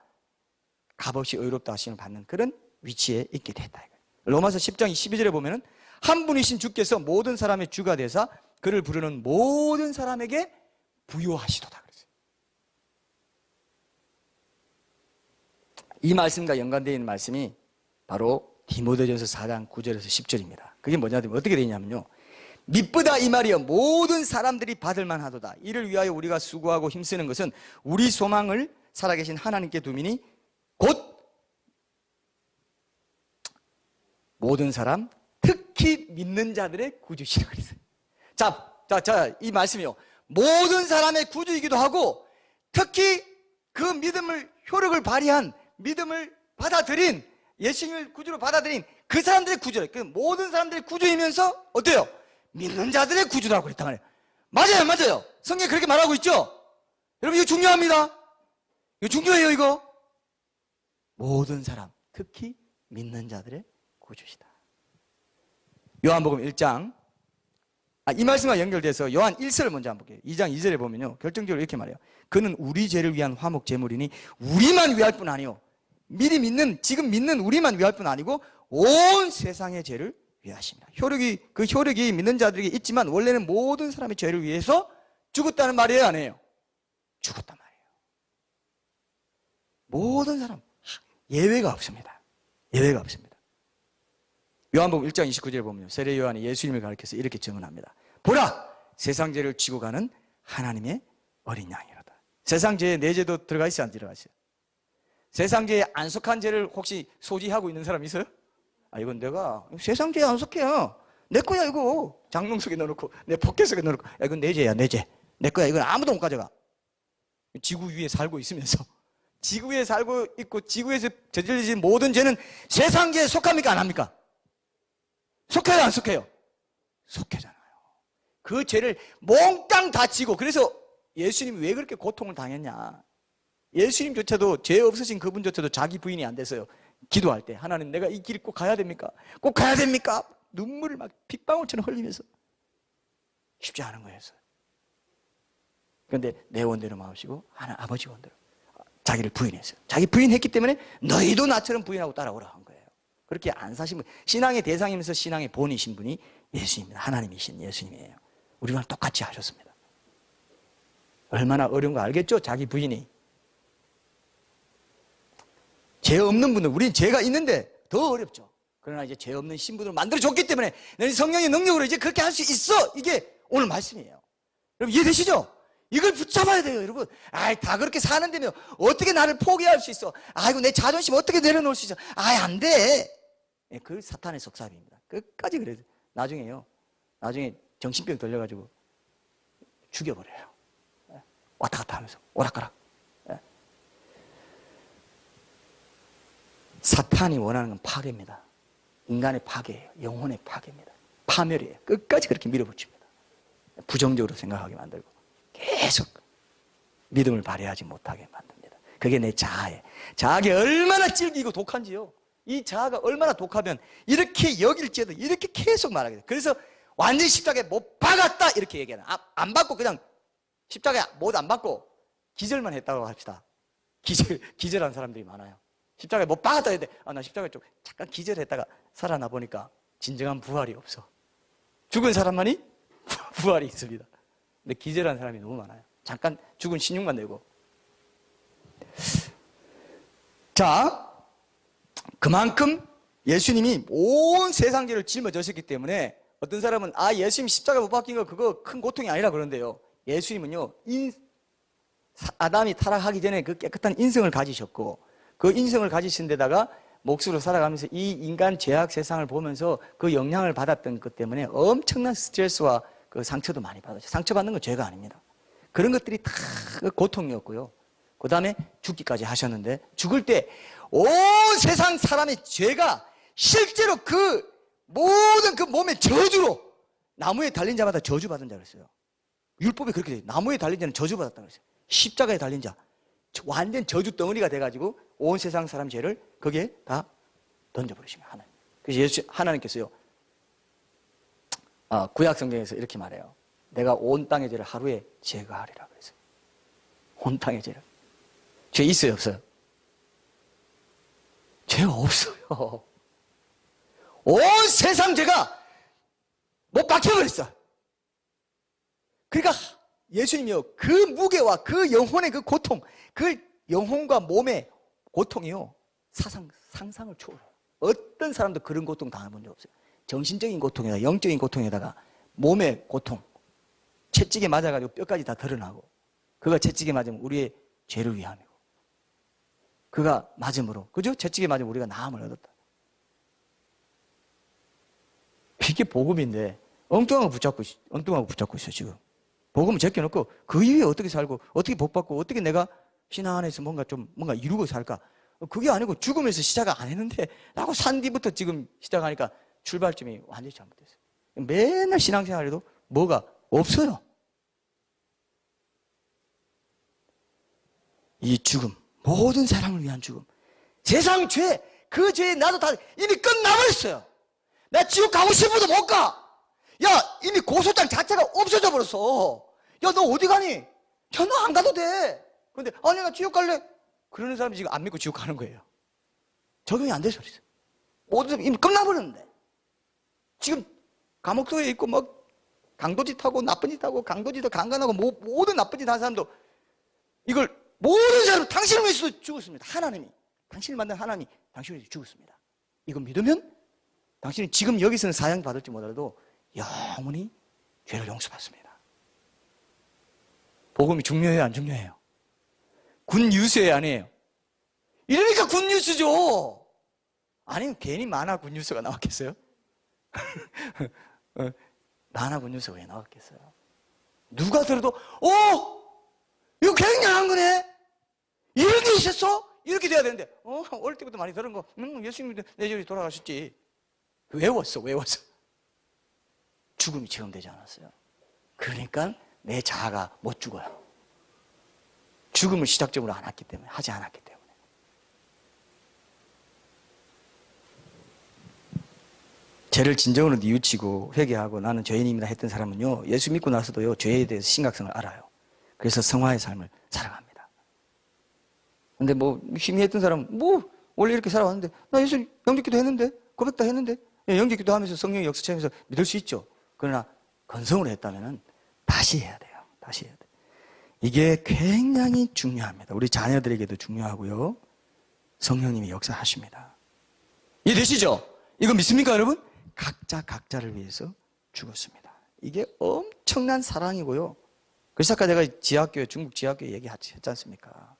값없이 의롭다 하심을 받는 그런 위치에 있게 됐다. 로마서 10장 12절에 보면은 한 분이신 주께서 모든 사람의 주가 되사 그를 부르는 모든 사람에게 부요하시도다 그랬어요. 이 말씀과 연관되어 있는 말씀이 바로 디모데전서 4장 9절에서 10절입니다. 그게 뭐냐면 어떻게 되냐면요. 미쁘다 이 말이여 모든 사람들이 받을 만하도다. 이를 위하여 우리가 수고하고 힘쓰는 것은 우리 소망을 살아계신 하나님께 두미니 곧 모든 사람 특히 믿는 자들의 구주시라 그랬어요. 자, 이 말씀이요. 모든 사람의 구주이기도 하고 특히 그 믿음을 효력을 발휘한 믿음을 받아들인 예수님을 구주로 받아들인 그 사람들의 구주래. 그 모든 사람들의 구주이면서 어때요? 믿는 자들의 구주라고 그랬단 말이에요. 맞아요. 성경에 그렇게 말하고 있죠? 여러분 이거 중요합니다. 이거 중요해요 이거. 모든 사람, 특히 믿는 자들의 구주시다. 요한복음 1장 이 말씀과 연결돼서 요한 1서를 먼저 한번 볼게요. 2장 2절에 보면요. 결정적으로 이렇게 말해요. 그는 우리 죄를 위한 화목 제물이니 우리만 위할 뿐 아니요. 미리 믿는, 지금 믿는 우리만 위할 뿐 아니고 온 세상의 죄를 위하십니다. 그 효력이 믿는 자들에게 있지만 원래는 모든 사람의 죄를 위해서 죽었다는 말이에요, 아니에요? 죽었단 말이에요. 모든 사람, 예외가 없습니다. 예외가 없습니다. 요한복음 1장 29절에 보면 세례 요한이 예수님을 가리켜서 이렇게 증언합니다. 보라! 세상 죄를 지고 가는 하나님의 어린 양이로다. 세상 죄에 내 죄도 들어가 있어요, 안 들어가 있어요? 세상 죄에 안 속한 죄를 혹시 소지하고 있는 사람 있어요? 이건 내가 세상 죄에 안 속해요. 내 거야 이거. 장롱 속에 넣어놓고 내 포켓 속에 넣어놓고 이건 내 죄야 내 죄. 내 거야 이건 아무도 못 가져가. 지구 위에 살고 있으면서 지구에 살고 있고 지구에서 저질러진 모든 죄는 세상 죄에 속합니까 안 합니까? 속해요 안 속해요? 속해잖아요. 그 죄를 몽땅 다 지고 그래서 예수님이 왜 그렇게 고통을 당했냐. 예수님조차도 죄 없으신 그분조차도 자기 부인이 안 돼서요. 기도할 때 하나님 내가 이 길 꼭 가야 됩니까? 꼭 가야 됩니까? 눈물을 막 빗방울처럼 흘리면서 쉽지 않은 거였어요. 그런데 내 원대로 마시고 하나 아버지 원대로 자기를 부인했어요. 자기 부인했기 때문에 너희도 나처럼 부인하고 따라오라 한 거예요. 그렇게 안 사신 분, 신앙의 대상이면서 신앙의 본이신 분이 예수님입니다. 하나님이신 예수님이에요. 우리랑 똑같이 하셨습니다. 얼마나 어려운 거 알겠죠? 자기 부인이. 죄 없는 분들, 우리는 죄가 있는데 더 어렵죠. 그러나 이제 죄 없는 신분으로 만들어줬기 때문에 너희 성령의 능력으로 이제 그렇게 할 수 있어. 이게 오늘 말씀이에요. 여러분 이해되시죠? 이걸 붙잡아야 돼요, 여러분. 아이, 다 그렇게 사는데면 어떻게 나를 포기할 수 있어? 아이고, 내 자존심 어떻게 내려놓을 수 있어? 아이, 안 돼. 예, 그 사탄의 속삭임입니다. 끝까지 그래요. 나중에 정신병 걸려가지고 죽여버려요. 예, 왔다 갔다 하면서 오락가락. 예. 사탄이 원하는 건 파괴입니다. 인간의 파괴예요. 영혼의 파괴입니다. 파멸이에요. 끝까지 그렇게 밀어붙입니다. 부정적으로 생각하게 만들고 계속 믿음을 발휘하지 못하게 만듭니다. 그게 내 자아예요. 자아가 얼마나 찔기고 독한지요. 이 자아가 얼마나 독하면 이렇게 여길지어도 이렇게 계속 말하게 돼요. 그래서 완전히 십자가에 못 박았다 이렇게 얘기하는, 안 받고 그냥 십자가에 못 안 받고 기절만 했다고 합시다. 기절한 사람들이 많아요. 십자가에 못 박았다 했는데 나 십자가에 좀 잠깐 기절했다가 살아나 보니까 진정한 부활이 없어. 죽은 사람만이 부활이 있습니다. 근데 기절한 사람이 너무 많아요. 잠깐 죽은 신용만 내고. 자, 그만큼 예수님이 온 세상 죄를 짊어지셨기 때문에 어떤 사람은 예수님 십자가 못 박힌 거 그거 큰 고통이 아니라 그런데요. 예수님은요, 아담이 타락하기 전에 그 깨끗한 인성을 가지셨고 그 인성을 가지신 데다가 몫으로 살아가면서 이 인간 죄악 세상을 보면서 그 영향을 받았던 것 때문에 엄청난 스트레스와 그 상처도 많이 받았어요. 상처받는 건 죄가 아닙니다. 그런 것들이 다 고통이었고요. 그 다음에 죽기까지 하셨는데 죽을 때 온 세상 사람의 죄가 실제로 그 모든 그 몸의 저주로 나무에 달린 자마다 저주받은 자 그랬어요. 율법에 그렇게 돼요. 나무에 달린 자는 저주받았다 그랬어요. 십자가에 달린 자 완전 저주 덩어리가 돼가지고 온 세상 사람 죄를 거기에 다 던져버리시면 하나님. 그래서 하나님께서요, 구약 성경에서 이렇게 말해요. 내가 온 땅의 죄를 하루에 제거하리라 그랬어요. 온 땅의 죄를. 죄 있어요, 없어요? 죄 없어요. 온 세상 죄가 못 박혀버렸어. 그러니까 예수님이요, 그 무게와 그 영혼의 그 고통, 그 영혼과 몸의 고통이요, 상상을 초월해요. 어떤 사람도 그런 고통 당해본 적 없어요. 정신적인 고통에다가 영적인 고통에다가 몸의 고통, 채찍에 맞아가지고 뼈까지 다 드러나고, 그가 채찍에 맞으면 우리의 죄를 위함이고, 그가 맞음으로, 그죠? 채찍에 맞으면 우리가 나음을 얻었다. 이게 복음인데 엉뚱하고 붙잡고 있어요. 지금 복음을 제껴놓고 그 이후에 어떻게 살고 어떻게 복받고 어떻게 내가 신앙 안에서 뭔가 이루고 살까, 그게 아니고 죽으면서 시작을 안 했는데 라고 산 뒤부터 지금 시작하니까 출발점이 완전히 잘못됐어요. 맨날 신앙생활에도 뭐가 없어요. 이 죽음, 모든 사람을 위한 죽음, 세상 죄, 그 죄에 나도 다 이미 끝나버렸어요. 나 지옥 가고 싶어도 못 가. 야, 이미 고소장 자체가 없어져 버렸어. 야, 너 어디 가니? 야, 너 안 가도 돼. 근데 아니, 나 지옥 갈래. 그러는 사람이 지금 안 믿고 지옥 가는 거예요. 적용이 안 돼서 그랬어요. 모든 사람이 이미 끝나버렸는데 지금 감옥소에 있고 막 강도짓 하고 나쁜 짓 하고 강도짓도 강간하고 모든 나쁜 짓 하는 사람도 이걸 모든 사람 당신을 위해서 죽었습니다. 하나님이, 당신을 만든 하나님이 당신을 위해서 죽었습니다. 이거 믿으면 당신이 지금 여기서는 사형 받을지 몰라도 영원히 죄를 용서받습니다. 복음이 중요해요, 안 중요해요? 굿뉴스예요, 아니에요? 이러니까 굿뉴스죠. 아니면 괜히 만화 굿뉴스가 나왔겠어요? 만화 굿뉴스가 왜 나왔겠어요? 누가 들어도 이거 굉장한 거네. 이런 게 있었어? 이렇게 돼야 되는데 어릴 때부터 많이 들은 거 예수님이 내 집에 돌아가셨지. 외웠어. 죽음이 체험되지 않았어요. 그러니까 내 자아가 못 죽어요. 죽음을 시작점으로 하지 않았기 때문에. 죄를 진정으로 뉘우치고 회개하고 나는 죄인입니다 했던 사람은요, 예수 믿고 나서도요, 죄에 대해서 심각성을 알아요. 그래서 성화의 삶을 살아갑니다. 근데 희미했던 사람은 원래 이렇게 살아왔는데 나 예수 영접기도 했는데 고백 다 했는데 영접기도 하면서 성령의 역사 체험해서 믿을 수 있죠. 그러나 건성으로 했다면 다시 해야 돼요. 다시 해야 돼요. 이게 굉장히 중요합니다. 우리 자녀들에게도 중요하고요, 성령님이 역사하십니다. 이해되시죠? 이거 믿습니까, 여러분? 각자를 위해서 죽었습니다. 이게 엄청난 사랑이고요, 그래서 아까 제가 중국 지하교회 얘기했지 않습니까?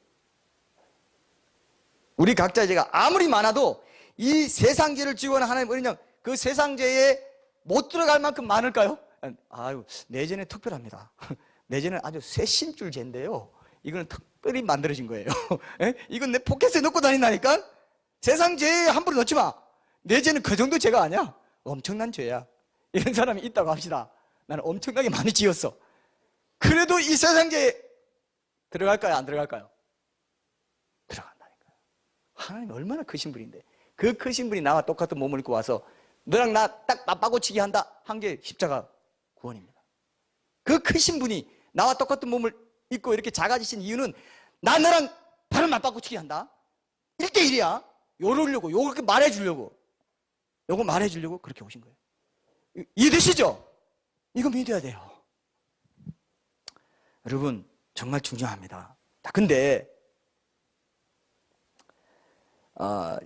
우리 각자 죄가 아무리 많아도 이 세상 죄를 지고 하나님 그냥 그 세상 죄에 못 들어갈 만큼 많을까요? 아유, 내 죄는 특별합니다. 내 죄는 아주 쇄신줄 죄인데요. 이거는 특별히 만들어진 거예요. 이건 내 포켓에 넣고 다닌다니까? 세상 죄에 함부로 넣지 마. 내 죄는 그 정도 죄가 아니야. 엄청난 죄야. 이런 사람이 있다고 합시다. 나는 엄청나게 많이 지었어. 그래도 이 세상 죄에 들어갈까요? 안 들어갈까요? 들어간다니까요. 하나님이 얼마나 크신 분인데 그 크신 분이 나와 똑같은 몸을 입고 와서 너랑 나 딱 맞바고치기 한다 한 게 십자가 구원입니다. 그 크신 분이 나와 똑같은 몸을 입고 이렇게 작아지신 이유는 나 너랑 바로 맞바고치기 한다 1대1이야. 요러려고 요렇게 말해주려고 요거 말해주려고 그렇게 오신 거예요. 이해되시죠? 이거 믿어야 돼요. 여러분 정말 중요합니다. 근데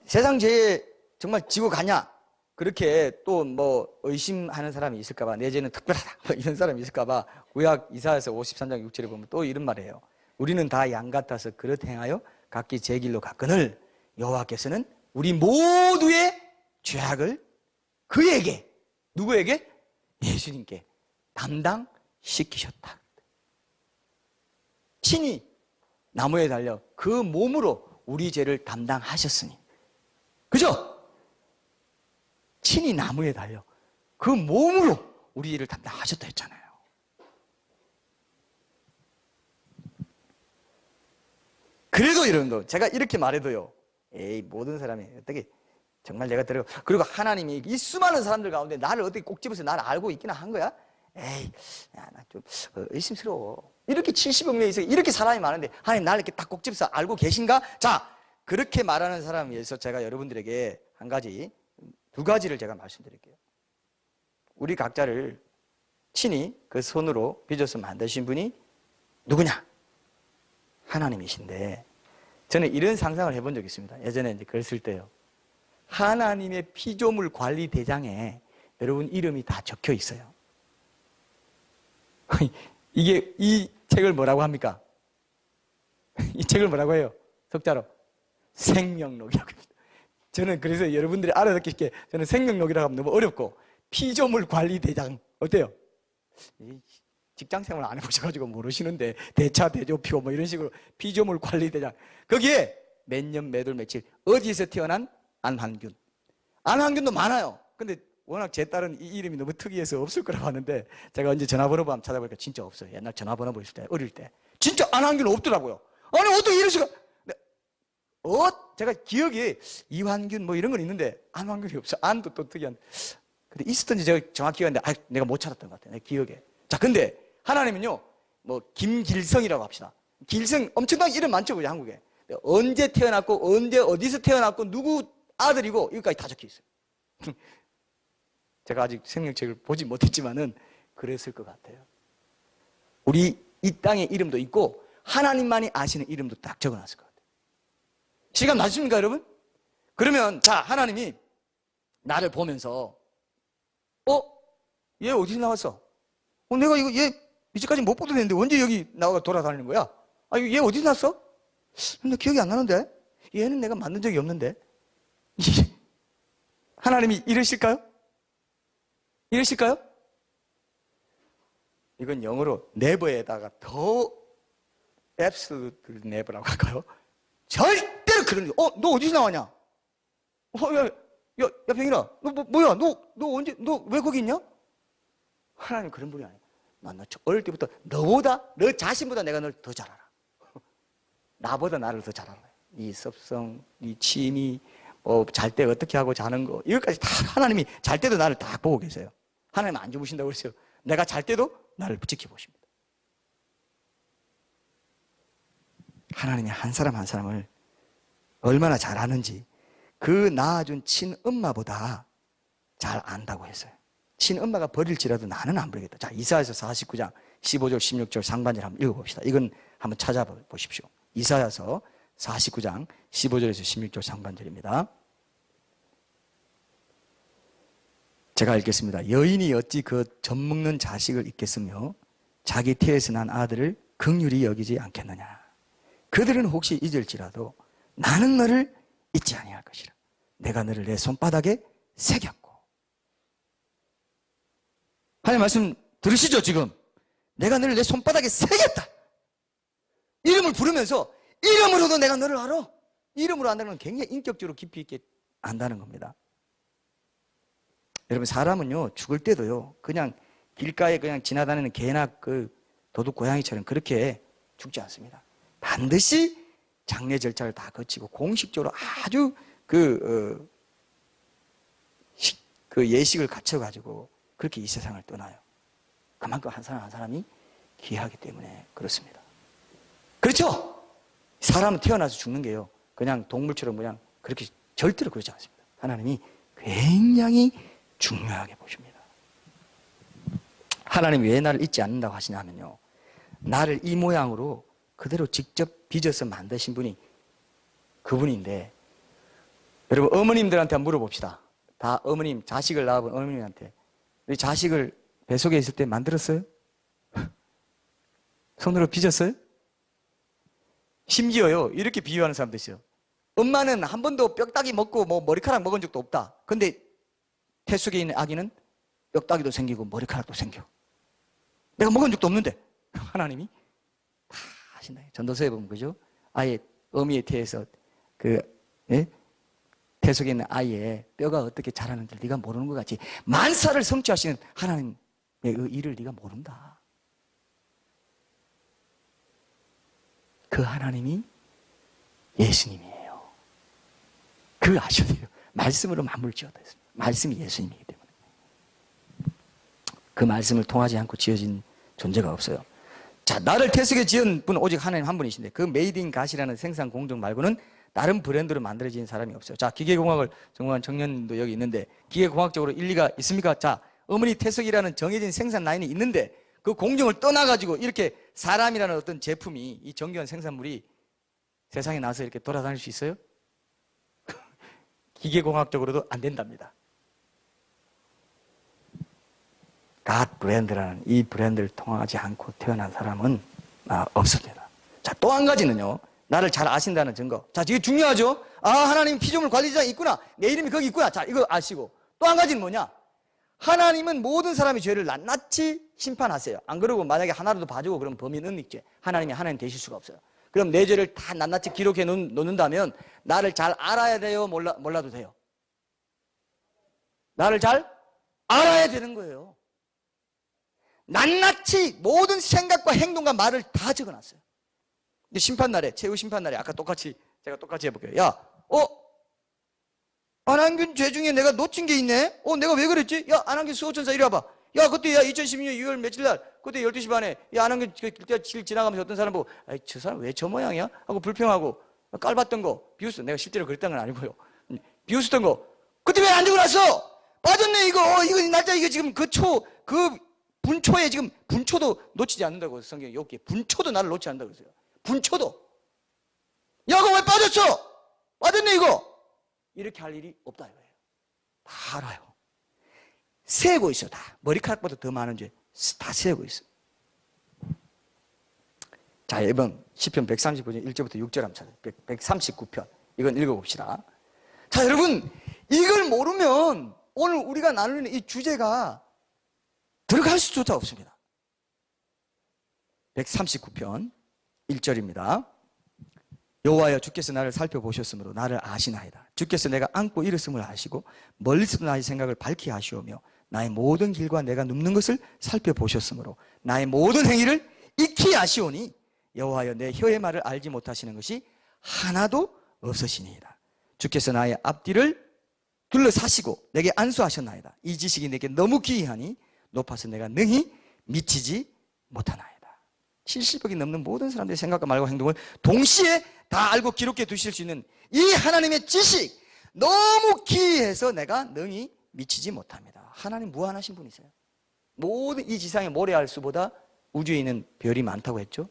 세상 죄에 정말 지고 가냐 그렇게 또 뭐 의심하는 사람이 있을까봐 내 죄는 특별하다 뭐 이런 사람이 있을까봐 구약 이사야서 53장 6절에 보면 또 이런 말이에요. 우리는 다 양 같아서 그릇 행하여 각기 제 길로 갔거늘 여호와께서는 우리 모두의 죄악을 그에게 누구에게? 예수님께 담당시키셨다. 친히 나무에 달려 그 몸으로 우리 죄를 담당하셨으니 그죠? 친히 나무에 달려 그 몸으로 우리 죄를 담당하셨다 했잖아요. 그래도 여러분들 제가 이렇게 말해도요 에이 모든 사람이 어떻게 정말 내가 들어 그리고 하나님이 이 수많은 사람들 가운데 나를 어떻게 꼭 집어서 나를 알고 있기나 한 거야? 에이 야, 나 좀 의심스러워. 이렇게 70억 명이 있어 이렇게 사람이 많은데 하나님 나를 이렇게 딱 꼭 집어서 알고 계신가? 자 그렇게 말하는 사람을 위해서 제가 여러분들에게 두 가지를 제가 말씀드릴게요. 우리 각자를 친히 그 손으로 빚어서 만드신 분이 누구냐? 하나님이신데 저는 이런 상상을 해본 적이 있습니다. 예전에 이제 글 쓸 때요. 하나님의 피조물 관리 대장에 여러분 이름이 다 적혀 있어요. 이 책을 뭐라고 합니까? 이 책을 뭐라고 해요? 석자로 생명록이라고 합니다. 저는 그래서 여러분들이 알아듣기 저는 생명록이라고 하면 너무 어렵고 피조물 관리 대장 어때요? 직장생활 안 해보셔가지고 모르시는데 대차 대조표 뭐 이런 식으로 피조물 관리 대장 거기에 몇 년 몇 월 며칠 어디서 태어난 안환균 안환균도 많아요. 근데 워낙 제 딸은 이 이름이 너무 특이해서 없을 거라고 하는데 제가 언제 전화번호 한번 찾아보니까 진짜 없어요. 옛날 전화번호 있을 때 어릴 때 진짜 안환균 없더라고요. 아니 어떻게 이럴 수가 제가 기억이 이환균 뭐 이런 건 있는데 안환균이 없어. 안도 또 특이한 근데 있었던지 제가 정확히 기억하는데 내가 못 찾았던 것 같아요. 내 기억에. 자 근데 하나님은요 뭐 김길성이라고 합시다. 길성 엄청나게 이름 많죠 우리 한국에. 언제 태어났고 언제 어디서 태어났고 누구 아들이고 이것까지 다 적혀 있어요. 제가 아직 생명책을 보지 못했지만은 그랬을 것 같아요. 우리 이 땅의 이름도 있고 하나님만이 아시는 이름도 딱 적어놨을 것 같아요. 시간 맞습니까 여러분? 그러면 자 하나님이 나를 보면서 얘 어디서 나왔어? 내가 이거 얘 이제까지 못 보던 애인데 언제 여기 나와 돌아다니는 거야? 얘 어디서 났어? 나 기억이 안 나는데? 얘는 내가 만난 적이 없는데? 하나님이 이러실까요? 이러실까요? 이건 영어로 never에다가 더 absolute never라고 할까요? 절대로 그런 너 어디서 나왔냐? 야, 병일아, 너 뭐야? 너 언제, 너 왜 거기 있냐? 하나님 그런 분이 아니야. 나 어릴 때부터 너보다, 너 자신보다 내가 널 더 잘 알아. 나보다 나를 더 잘 알아. 네 습성, 네 취미, 잘 때 어떻게 하고 자는 거, 이것까지 다 하나님이 잘 때도 나를 다 보고 계세요. 하나님 안 주무신다고 그랬어요. 내가 잘 때도 나를 지켜보십니다. 하나님이 한 사람 한 사람을 얼마나 잘 아는지 그 낳아준 친엄마보다 잘 안다고 했어요. 친엄마가 버릴지라도 나는 안 버리겠다. 자, 이사야서 49장 15절 16절 상반절 한번 읽어봅시다. 이건 한번 찾아보십시오. 이사야서 49장 15절에서 16절 상반절입니다. 제가 읽겠습니다. 여인이 어찌 그 젖먹는 자식을 잊겠으며 자기 태에서 난 아들을 긍휼히 여기지 않겠느냐. 그들은 혹시 잊을지라도 나는 너를 잊지 아니할 것이라. 내가 너를 내 손바닥에 새겼고. 하나님 말씀 들으시죠 지금? 내가 너를 내 손바닥에 새겼다. 이름을 부르면서 이름으로도 내가 너를 알아. 이름으로 안다는 건 굉장히 인격적으로 깊이 있게 안다는 겁니다. 여러분 사람은요 죽을 때도요 그냥 길가에 그냥 지나다니는 개나 그 도둑 고양이처럼 그렇게 죽지 않습니다. 반드시 장례 절차를 다 거치고 공식적으로 아주 그 예식을 갖춰가지고 그렇게 이 세상을 떠나요. 그만큼 한 사람 한 사람이 귀하기 때문에 그렇습니다. 그렇죠? 사람은 태어나서 죽는 게요 그냥 동물처럼 그냥 그렇게 절대로 그렇지 않습니다. 하나님이 굉장히 중요하게 보십니다. 하나님이 왜 나를 잊지 않는다고 하시냐면요 나를 이 모양으로 그대로 직접 빚어서 만드신 분이 그분인데, 여러분 어머님들한테 한번 물어봅시다. 다 어머님 자식을 낳아본 어머님한테 우리 자식을 뱃속에 있을 때 만들었어요? 손으로 빚었어요? 심지어요 이렇게 비유하는 사람도 있어요. 엄마는 한 번도 뼈다귀 먹고 뭐 머리카락 먹은 적도 없다. 근데 태 속에 있는 아기는 뼈다귀도 생기고 머리카락도 생겨. 내가 먹은 적도 없는데 하나님이 다 하신다. 전도서에 보면 그죠? 아예 어미의 태에서 그 태 속에 있는 아이의 뼈가 어떻게 자라는지 네가 모르는 것 같이 만사를 성취하시는 하나님의 그 일을 네가 모른다. 그 하나님이 예수님이에요. 그걸 아셔야 돼요. 말씀으로 만물을 지었다 했습니다. 말씀이 예수님이기 때문에. 그 말씀을 통하지 않고 지어진 존재가 없어요. 자, 나를 태속에 지은 분 오직 하나님 한 분이신데 그 메이드 인 갓이라는 생산 공정 말고는 다른 브랜드로 만들어진 사람이 없어요. 자, 기계공학을 전공한 청년도 여기 있는데 기계공학적으로 일리가 있습니까? 자, 어머니 태속이라는 정해진 생산 라인이 있는데 그 공정을 떠나가지고 이렇게 사람이라는 어떤 제품이 이 정교한 생산물이 세상에 나서 이렇게 돌아다닐 수 있어요? 기계공학적으로도 안 된답니다. 갓 브랜드라는 이 브랜드를 통하지 않고 태어난 사람은 없습니다. 자, 또 한 가지는요. 나를 잘 아신다는 증거. 자, 이게 중요하죠? 아, 하나님 피조물 관리자에 있구나. 내 이름이 거기 있구나. 자, 이거 아시고. 또 한 가지는 뭐냐? 하나님은 모든 사람의 죄를 낱낱이 심판하세요. 안 그러고 만약에 하나라도 봐주고 그러면 범인 은닉죄. 하나님이 하나님 되실 수가 없어요. 그럼 내 죄를 다 낱낱이 기록해 놓는다면 나를 잘 알아야 돼요? 몰라도 돼요? 나를 잘 알아야 되는 거예요. 낱낱이 모든 생각과 행동과 말을 다 적어놨어요. 근데 심판날에, 최후 심판날에 아까 제가 똑같이 해볼게요. 야, 안한균 죄 중에 내가 놓친 게 있네? 내가 왜 그랬지? 야, 안한균 수호천사 이리 와봐. 야, 그때 2012년 6월 며칠 날, 그때 12시 반에, 야, 안한균 길 지나가면서 어떤 사람 보고, 아이, 저 사람 왜 저 모양이야? 하고 불평하고, 깔봤던 거, 비웃어. 내가 실제로 그랬던 건 아니고요. 비웃었던 거, 그때 왜 안 적어놨어? 빠졌네, 이거 날짜, 이거 지금 분초에 지금, 분초도 놓치지 않는다고 성경이 여기에. 분초도 나를 놓치지 않는다고 그랬어요. 분초도. 야, 그거 왜 빠졌어? 빠졌네, 이거. 이렇게 할 일이 없다 이거예요. 다 알아요. 세고 있어요. 다. 머리카락보다 더 많은 죄 다 세고 있어요. 자, 이번 시편 139편 1절부터 6절 한번 찾아요. 139편. 이건 읽어봅시다. 자, 여러분 이걸 모르면 오늘 우리가 나누는 이 주제가 들어갈 수조차 없습니다. 139편 1절입니다. 여호와여, 주께서 나를 살펴보셨으므로 나를 아시나이다. 주께서 내가 안고 일었음을 아시고 멀리서도 나의 생각을 밝히 아시오며 나의 모든 길과 내가 눕는 것을 살펴보셨으므로 나의 모든 행위를 익히 아시오니 여호와여, 내 혀의 말을 알지 못하시는 것이 하나도 없으시니이다. 주께서 나의 앞뒤를 둘러사시고 내게 안수하셨나이다. 이 지식이 내게 너무 귀하니 높아서 내가 능히 미치지 못하나이다. 70억이 넘는 모든 사람들의 생각과 말과 행동을 동시에 다 알고 기록해 두실 수 있는 이 하나님의 지식, 너무 기이해서 내가 능히 미치지 못합니다. 하나님 무한하신 분이세요. 모든 이 지상의 모래알 수보다 우주에 있는 별이 많다고 했죠.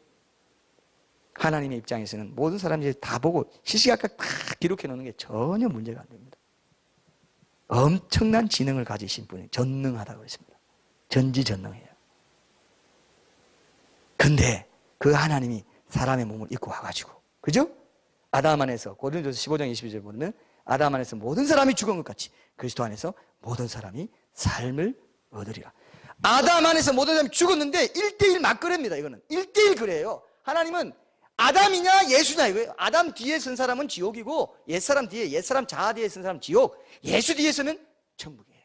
하나님의 입장에서는 모든 사람들이 다 보고 시시각각 다 기록해 놓는 게 전혀 문제가 안 됩니다. 엄청난 지능을 가지신 분이 전능하다고 했습니다. 전지전능해요. 근데 그 하나님이 사람의 몸을 입고 와가지고, 그죠? 아담 안에서, 고린도서 15장 22절 보면 아담 안에서 모든 사람이 죽은 것 같이 그리스도 안에서 모든 사람이 삶을 얻으리라. 아담 안에서 모든 사람이 죽었는데 1대1 맞거래입니다. 이거는 1대1 그래요. 하나님은 아담이냐 예수냐 이거예요. 아담 뒤에 선 사람은 지옥이고, 옛사람 뒤에, 옛사람 자아 뒤에 선 사람은 지옥, 예수 뒤에 서면 천국이에요.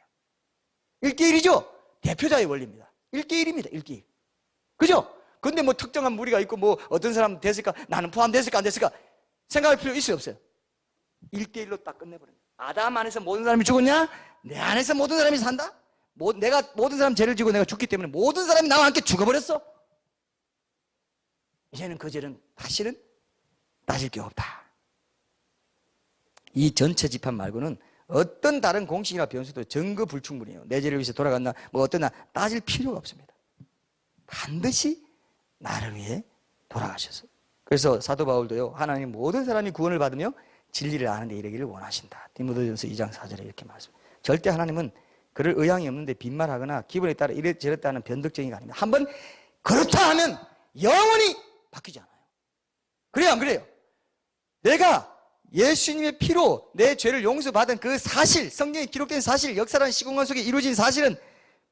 1대1이죠. 대표자의 원리입니다. 1대1입니다. 1대1. 그죠? 근데 뭐 특정한 무리가 있고 뭐 어떤 사람 됐을까, 나는 포함됐을까 안 됐을까 생각할 필요 있어요 없어요? 1대1로 딱 끝내버립니다. 아담 안에서 모든 사람이 죽었냐? 내 안에서 모든 사람이 산다? 내가 모든 사람 죄를 지고 내가 죽기 때문에 모든 사람이 나와 함께 죽어버렸어. 이제는 그 죄는 다시는 따질 게 없다. 이 전체 집합 말고는 어떤 다른 공식이나 변수도 증거 불충분해요. 내 죄를 위해서 돌아갔나 뭐 어떠나 따질 필요가 없습니다. 반드시 나를 위해 돌아가셔서. 그래서 사도 바울도요, 하나님 모든 사람이 구원을 받으며 진리를 아는데 이르기를 원하신다. 디모데전서 2장 4절에 이렇게 말씀합니다. 절대 하나님은 그럴 의향이 없는데 빈말하거나 기분에 따라 이랬저랬다 하는 변덕쟁이가 아닙니다. 한번 그렇다 하면 영원히 바뀌지 않아요. 그래요 안 그래요? 내가 예수님의 피로 내 죄를 용서받은 그 사실, 성경에 기록된 사실, 역사라는 시공간 속에 이루어진 사실은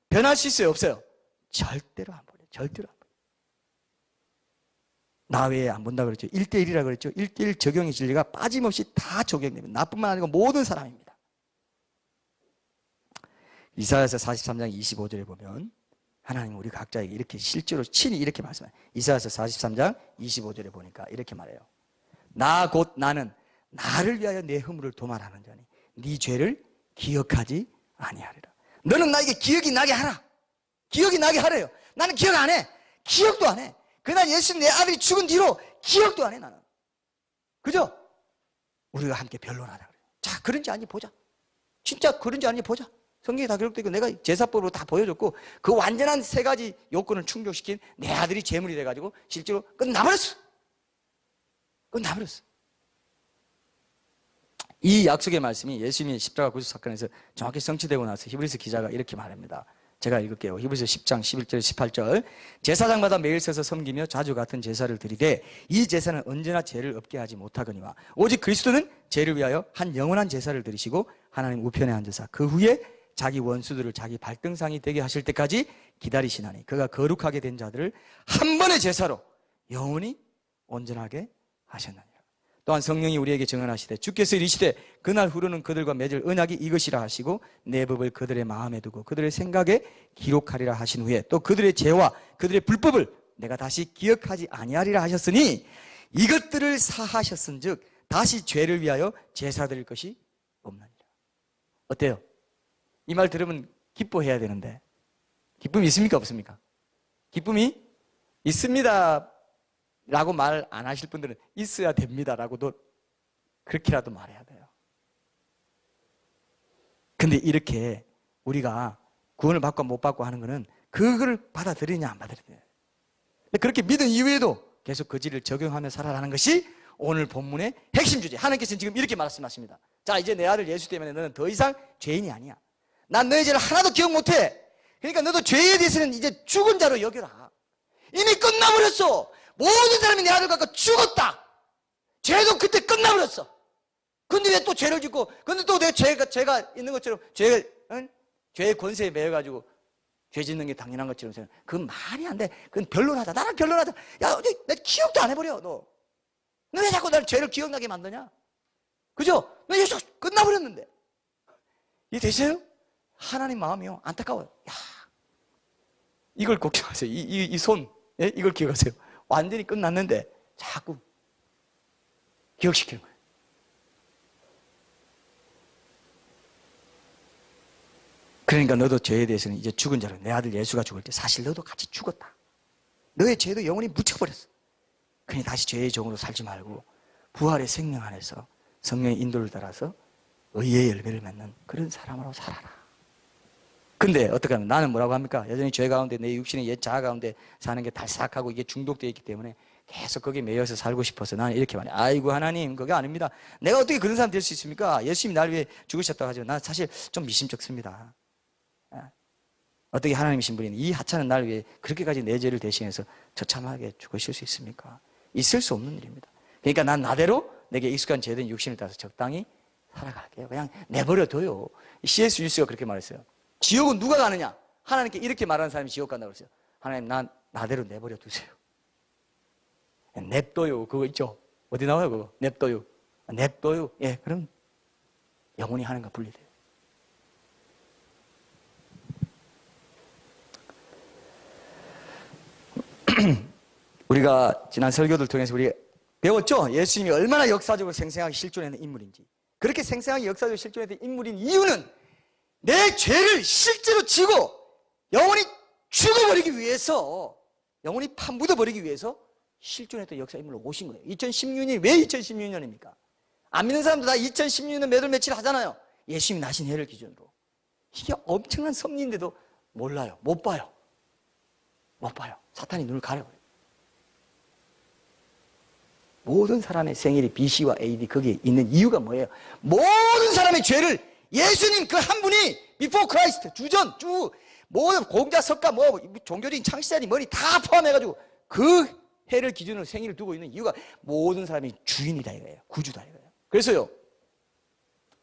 변할 수 있어요 없어요? 절대로 안 버려요. 절대로 안 버려요. 나 외에 안 본다 그랬죠. 1대1이라 그랬죠. 1대1 적용의 진리가 빠짐없이 다 적용됩니다. 나뿐만 아니고 모든 사람입니다. 이사야서 43장 25절에 보면 하나님은 우리 각자에게 이렇게 실제로 친히 이렇게 말씀해요. 이사야서 43장 25절에 보니까 이렇게 말해요. 나 곧 나는 나를 위하여 내 허물을 도말하는 자니 네 죄를 기억하지 아니하리라. 너는 나에게 기억이 나게 하라. 기억이 나게 하래요. 나는 기억 안 해. 기억도 안 해. 그날 예수님 내 아들이 죽은 뒤로 기억도 안 해 나는. 그죠? 우리가 함께 변론하자 그래요. 자, 그런지 아닌지 보자. 진짜 그런지 아닌지 보자. 성경에 다 기록되고 내가 제사법으로 다 보여줬고 그 완전한 세 가지 요건을 충족시킨 내 아들이 제물이 돼가지고 실제로 끝나버렸어. 끝나버렸어. 이 약속의 말씀이 예수님의 십자가 구속 사건에서 정확히 성취되고 나서 히브리서 기자가 이렇게 말합니다. 제가 읽을게요. 히브리서 10장 11절 18절 제사장마다 매일 서서 섬기며 자주 같은 제사를 드리되 이 제사는 언제나 죄를 없게 하지 못하거니와 오직 그리스도는 죄를 위하여 한 영원한 제사를 드리시고 하나님 우편에 앉으사 그 후에 자기 원수들을 자기 발등상이 되게 하실 때까지 기다리시나니 그가 거룩하게 된 자들을 한 번의 제사로 영원히 온전하게 하셨느니라. 또한 성령이 우리에게 증언하시되 주께서 이르시되 그날 후로는 그들과 맺을 언약이 이것이라 하시고 내 법을 그들의 마음에 두고 그들의 생각에 기록하리라 하신 후에 또 그들의 죄와 그들의 불법을 내가 다시 기억하지 아니하리라 하셨으니 이것들을 사하셨은즉 다시 죄를 위하여 제사 드릴 것이 없느니라. 어때요? 이 말 들으면 기뻐해야 되는데 기쁨이 있습니까 없습니까? 기쁨이 있습니다 라고 말 안 하실 분들은 있어야 됩니다 라고도 그렇게라도 말해야 돼요. 근데 이렇게 우리가 구원을 받고 못 받고 하는 거는 그걸 받아들이냐 안 받아들이냐. 그렇게 믿은 이후에도 계속 그 질을 적용하며 살아가는 것이 오늘 본문의 핵심 주제. 하나님께서는 지금 이렇게 말씀하십니다. 자, 이제 내 아들 예수 때문에 너는 더 이상 죄인이 아니야. 난 너의 죄를 하나도 기억 못해. 그러니까 너도 죄에 대해서는 이제 죽은 자로 여겨라. 이미 끝나버렸어. 모든 사람이 내 아들 갖고 죽었다. 죄도 그때 끝나버렸어. 근데 왜 또 죄를 짓고, 근데 또 내 죄가 있는 것처럼 죄의 권세에 매여가지고 죄 짓는 게 당연한 것처럼 생각. 그건 말이 안 돼. 그건 변론하자. 나랑 변론하자. 야, 내 기억도 안 해버려. 너 왜 자꾸 날 죄를 기억나게 만드냐? 그죠? 너 예수 끝나버렸는데. 이해 되세요? 하나님 마음이요. 안타까워요. 야, 이걸 꼭 기억하세요. 이 손, 예? 이걸 기억하세요. 완전히 끝났는데 자꾸 기억시키는 거예요. 그러니까 너도 죄에 대해서는 이제 죽은 자로 내 아들 예수가 죽을 때 사실 너도 같이 죽었다. 너의 죄도 영원히 묻혀버렸어. 그러니 다시 죄의 종으로 살지 말고 부활의 생명 안에서 성령의 인도를 따라서 의의 열매를 맺는 그런 사람으로 살아라. 근데 어떻게 하면 나는 뭐라고 합니까? 여전히 죄 가운데 내 육신의 옛 자아 가운데 사는 게 달싹하고 이게 중독되어 있기 때문에 계속 거기에 매여서 살고 싶어서 나는 이렇게 말해. 아이고 하나님 그게 아닙니다. 내가 어떻게 그런 사람 될 수 있습니까? 예수님이 나를 위해 죽으셨다고 하죠. 나 사실 좀 미심쩍습니다. 어떻게 하나님이신 분이 이 하찮은 날 위해 그렇게까지 내 죄를 대신해서 처참하게 죽으실 수 있습니까? 있을 수 없는 일입니다. 그러니까 난 나대로 내게 익숙한 죄된 육신을 따라서 적당히 살아갈게요. 그냥 내버려둬요. C.S. 루이스가 그렇게 말했어요. 지옥은 누가 가느냐? 하나님께 이렇게 말하는 사람이 지옥 간다고 그랬어요. 하나님, 난 나대로 내버려두세요. 냅둬요. 그거 있죠? 어디 나와요, 그거? 냅둬요. 냅둬요. 예, 그럼 영원히 하나님과 분리돼요. 우리가 지난 설교들 통해서 우리 배웠죠? 예수님이 얼마나 역사적으로 생생하게 실존했는 인물인지. 그렇게 생생하게 역사적으로 실존했던 인물인 이유는 내 죄를 실제로 지고 영원히 죽어버리기 위해서, 영원히 파묻어버리기 위해서 실존했던 역사 인물로 오신 거예요. 2016년이 왜 2016년입니까? 안 믿는 사람도 다 2016년 몇 월 며칠 하잖아요. 예수님이 나신 해를 기준으로. 이게 엄청난 섭리인데도 몰라요. 못 봐요. 못 봐요. 사탄이 눈을 가려버려요. 모든 사람의 생일이 BC와 AD 거기에 있는 이유가 뭐예요? 모든 사람의 죄를 예수님 그 한 분이 before Christ, 모든 공자, 석가, 종교적인 창시자니 뭐니 다 포함해가지고 그 해를 기준으로 생일을 두고 있는 이유가 모든 사람이 주인이다 이거예요. 구주다 이거예요. 그래서요,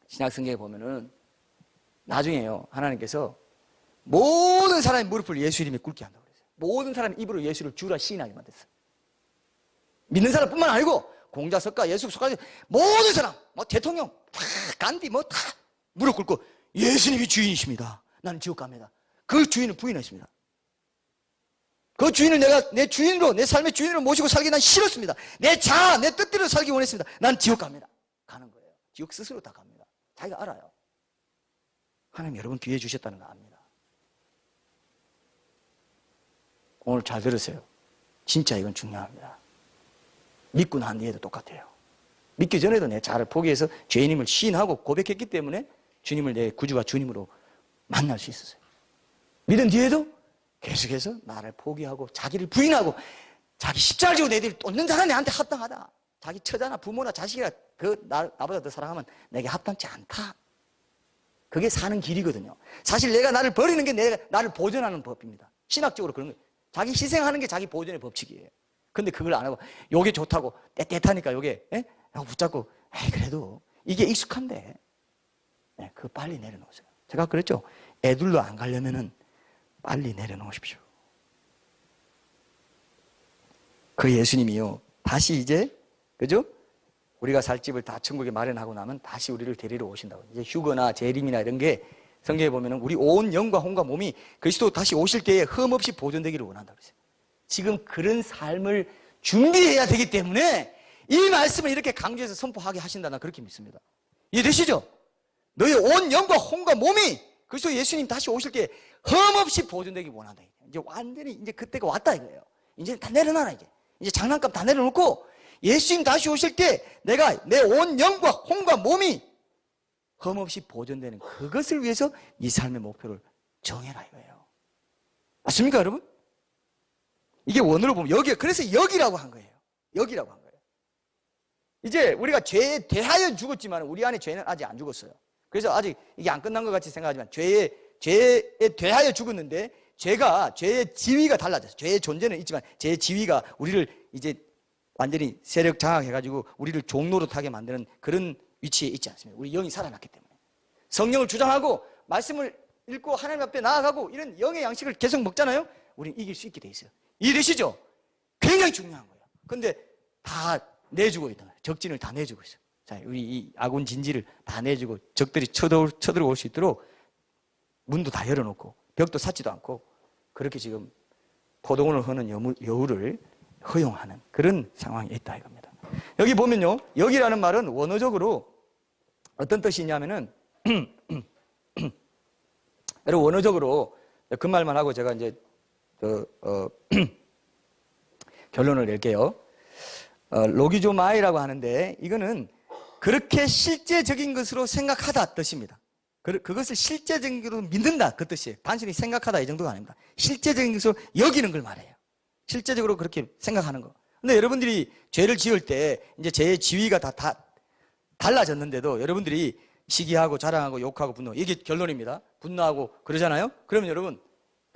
신약 성경에 보면은 나중에요, 하나님께서 모든 사람의 무릎을 예수 이름에 꿇게 한다고 그랬어요. 모든 사람의 입으로 예수를 주라 시인하게 만들었어요. 믿는 사람뿐만 아니고 공자, 석가, 예수, 석가지 모든 사람, 대통령, 다 간디 다 무릎 꿇고 예수님이 주인이십니다. 나는 지옥 갑니다. 그 주인을 부인했습니다. 그 주인을 내가 내 주인으로, 내 삶의 주인으로 모시고 살기 난 싫었습니다. 내 뜻대로 살기 원했습니다. 난 지옥 갑니다. 가는 거예요. 지옥 스스로 다 갑니다. 자기가 알아요. 하나님 여러분 기회 주셨다는 거 압니다. 오늘 잘 들으세요. 진짜 이건 중요합니다. 믿고 난 뒤에도 똑같아요. 믿기 전에도 내 자아를 포기해서 죄인임을 시인하고 고백했기 때문에 주님을 내 구주와 주님으로 만날 수 있었어요. 믿은 뒤에도 계속해서 나를 포기하고 자기를 부인하고 자기 십자가를 지고 내들 얻는 사람이 나한테 합당하다. 자기 처자나 부모나 자식이나 나보다 더 사랑하면 내게 합당치 않다. 그게 사는 길이거든요. 사실 내가 나를 버리는 게 내가 나를 보존하는 법입니다. 신학적으로 그런 거예요. 자기 희생하는 게 자기 보존의 법칙이에요. 근데 그걸 안 하고 요게 좋다고 떼떼하니까 요게 붙잡고 그래도 이게 익숙한데 그거 빨리 내려놓으세요. 제가 그랬죠. 애들로 안 가려면은 빨리 내려놓으십시오. 그 예수님이요, 다시 이제, 그죠? 우리가 살 집을 다 천국에 마련하고 나면 다시 우리를 데리러 오신다고. 이제 휴거나 재림이나 이런 게 성경에 보면은 우리 온 영과 혼과 몸이 그리스도 다시 오실 때에 흠없이 보존되기를 원한다고 그랬어요. 지금 그런 삶을 준비해야 되기 때문에 이 말씀을 이렇게 강조해서 선포하게 하신다, 나 그렇게 믿습니다. 이해되시죠? 너의 온 영과 혼과 몸이 그리스도 예수님 다시 오실 때 흠없이 보존되기 원한다. 이제 완전히 이제 그때가 왔다 이거예요. 이제 다 내려놔라 이제 장난감 다 내려놓고 예수님 다시 오실 때 내가 내 온 영과 혼과 몸이 흠없이 보존되는 그것을 위해서 네 삶의 목표를 정해라 이거예요. 맞습니까, 여러분? 이게 원어로 보면 그래서 여기라고 한 거예요. 여기라고 한 거예요. 이제 우리가 죄에 대하여 죽었지만 우리 안에 죄는 아직 안 죽었어요. 그래서 아직 이게 안 끝난 것 같이 생각하지만 죄에 대하여 죽었는데 죄의 지위가 달라졌어요. 죄의 존재는 있지만 죄의 지위가 우리를 이제 완전히 세력 장악해가지고 우리를 종노릇하게 만드는 그런 위치에 있지 않습니다. 우리 영이 살아났기 때문에. 성령을 주장하고 말씀을 읽고 하나님 앞에 나아가고 이런 영의 양식을 계속 먹잖아요. 우리는 이길 수 있게 돼 있어요. 이해되시죠? 굉장히 중요한 거예요. 근데 다 내주고 있다. 적진을 다 내주고 있어요. 자, 우리 이 아군 진지를 다 내주고 적들이 쳐들어올 수 있도록 문도 다 열어놓고 벽도 샀지도 않고 그렇게 지금 포도원을 허는 여우를 허용하는 그런 상황이 있다 이겁니다. 여기 보면요, 여기라는 말은 원어적으로 어떤 뜻이 있냐면은 여러분 원어적으로 그 말만 하고 제가 이제 결론을 낼게요. 로기조마이라고 하는데 이거는 그렇게 실제적인 것으로 생각하다 뜻입니다. 그것을 실제적인 것으로 믿는다 그 뜻이에요. 단순히 생각하다 이 정도가 아닙니다. 실제적인 것으로 여기는 걸 말해요. 실제적으로 그렇게 생각하는 거. 근데 여러분들이 죄를 지을 때 이제 죄의 지위가 다 달라졌는데도 여러분들이 시기하고 자랑하고 욕하고 분노, 이게 결론입니다. 분노하고 그러잖아요. 그러면 여러분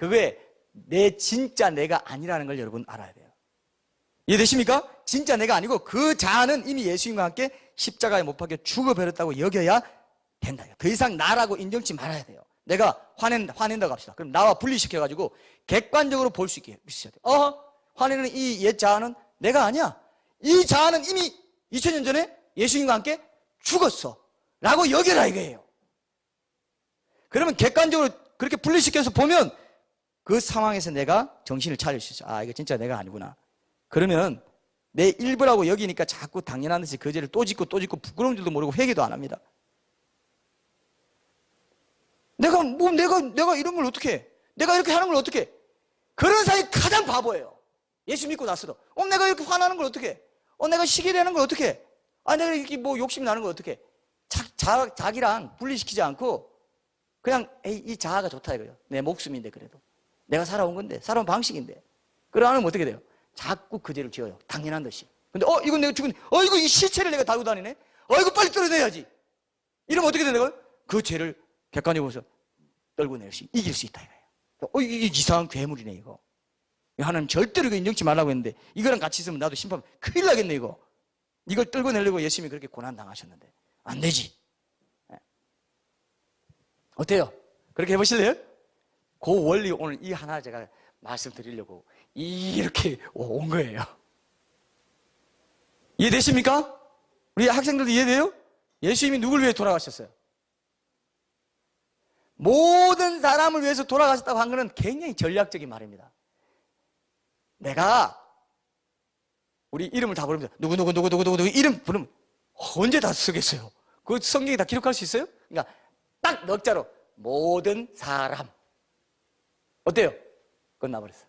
그거에 내 진짜 내가 아니라는 걸 여러분 알아야 돼요. 이해되십니까? 진짜 내가 아니고 그 자아는 이미 예수님과 함께 십자가에 못 박혀 죽어버렸다고 여겨야 된다. 더 이상 나라고 인정치 말아야 돼요. 내가 화낸다고 합시다. 그럼 나와 분리시켜가지고 객관적으로 볼 수 있게 있어야 돼요. 화내는 이 옛 자아는 내가 아니야. 이 자아는 이미 2000년 전에 예수님과 함께 죽었어 라고 여겨라 이거예요. 그러면 객관적으로 그렇게 분리시켜서 보면 그 상황에서 내가 정신을 차릴 수 있어요. 이거 진짜 내가 아니구나. 그러면 내 일부라고 여기니까 자꾸 당연한 듯이 그 죄를 또 짓고 부끄러운 줄도 모르고 회개도 안 합니다. 내가 이런 걸 어떻게 해? 내가 이렇게 하는 걸 어떻게 해? 그런 사람이 가장 바보예요. 예수 믿고 나서도. 내가 이렇게 화나는 걸 어떻게 해? 내가 시기 되는 걸 어떻게 해? 내가 이렇게 뭐 욕심 나는 걸 어떻게 해? 자기랑 분리시키지 않고 그냥 이 자아가 좋다 이거예요. 내 목숨인데 그래도. 내가 살아온 건데, 살아온 방식인데. 그러면 어떻게 돼요? 자꾸 그 죄를 지어요. 당연한 듯이. 근데 이건 내가 죽은, 이거 이 시체를 내가 달고 다니네? 이거 빨리 떨어내야지. 이러면 어떻게 되는 거예요? 그 죄를 객관적으로 보면서 떨고낼 수, 이길 수 있다 이거예요. 이게 이상한 괴물이네 이거. 하나님 절대로 이거 인정치 말라고 했는데 이거랑 같이 있으면 나도 심판 큰일 나겠네 이거. 이걸 떨고내려고 예수님이 그렇게 고난당하셨는데 안 되지. 어때요? 그렇게 해보실래요? 그 원리 오늘 이 하나 제가 말씀드리려고 이렇게 온 거예요. 이해되십니까? 우리 학생들도 이해돼요? 예수님이 누굴 위해 돌아가셨어요? 모든 사람을 위해서 돌아가셨다고 한 것은 굉장히 전략적인 말입니다. 내가 우리 이름을 다 부르면 누구 이름 부르면 언제 다 쓰겠어요? 그 성경에 다 기록할 수 있어요? 그러니까 딱 넉 자로 모든 사람. 어때요? 끝나버렸어요.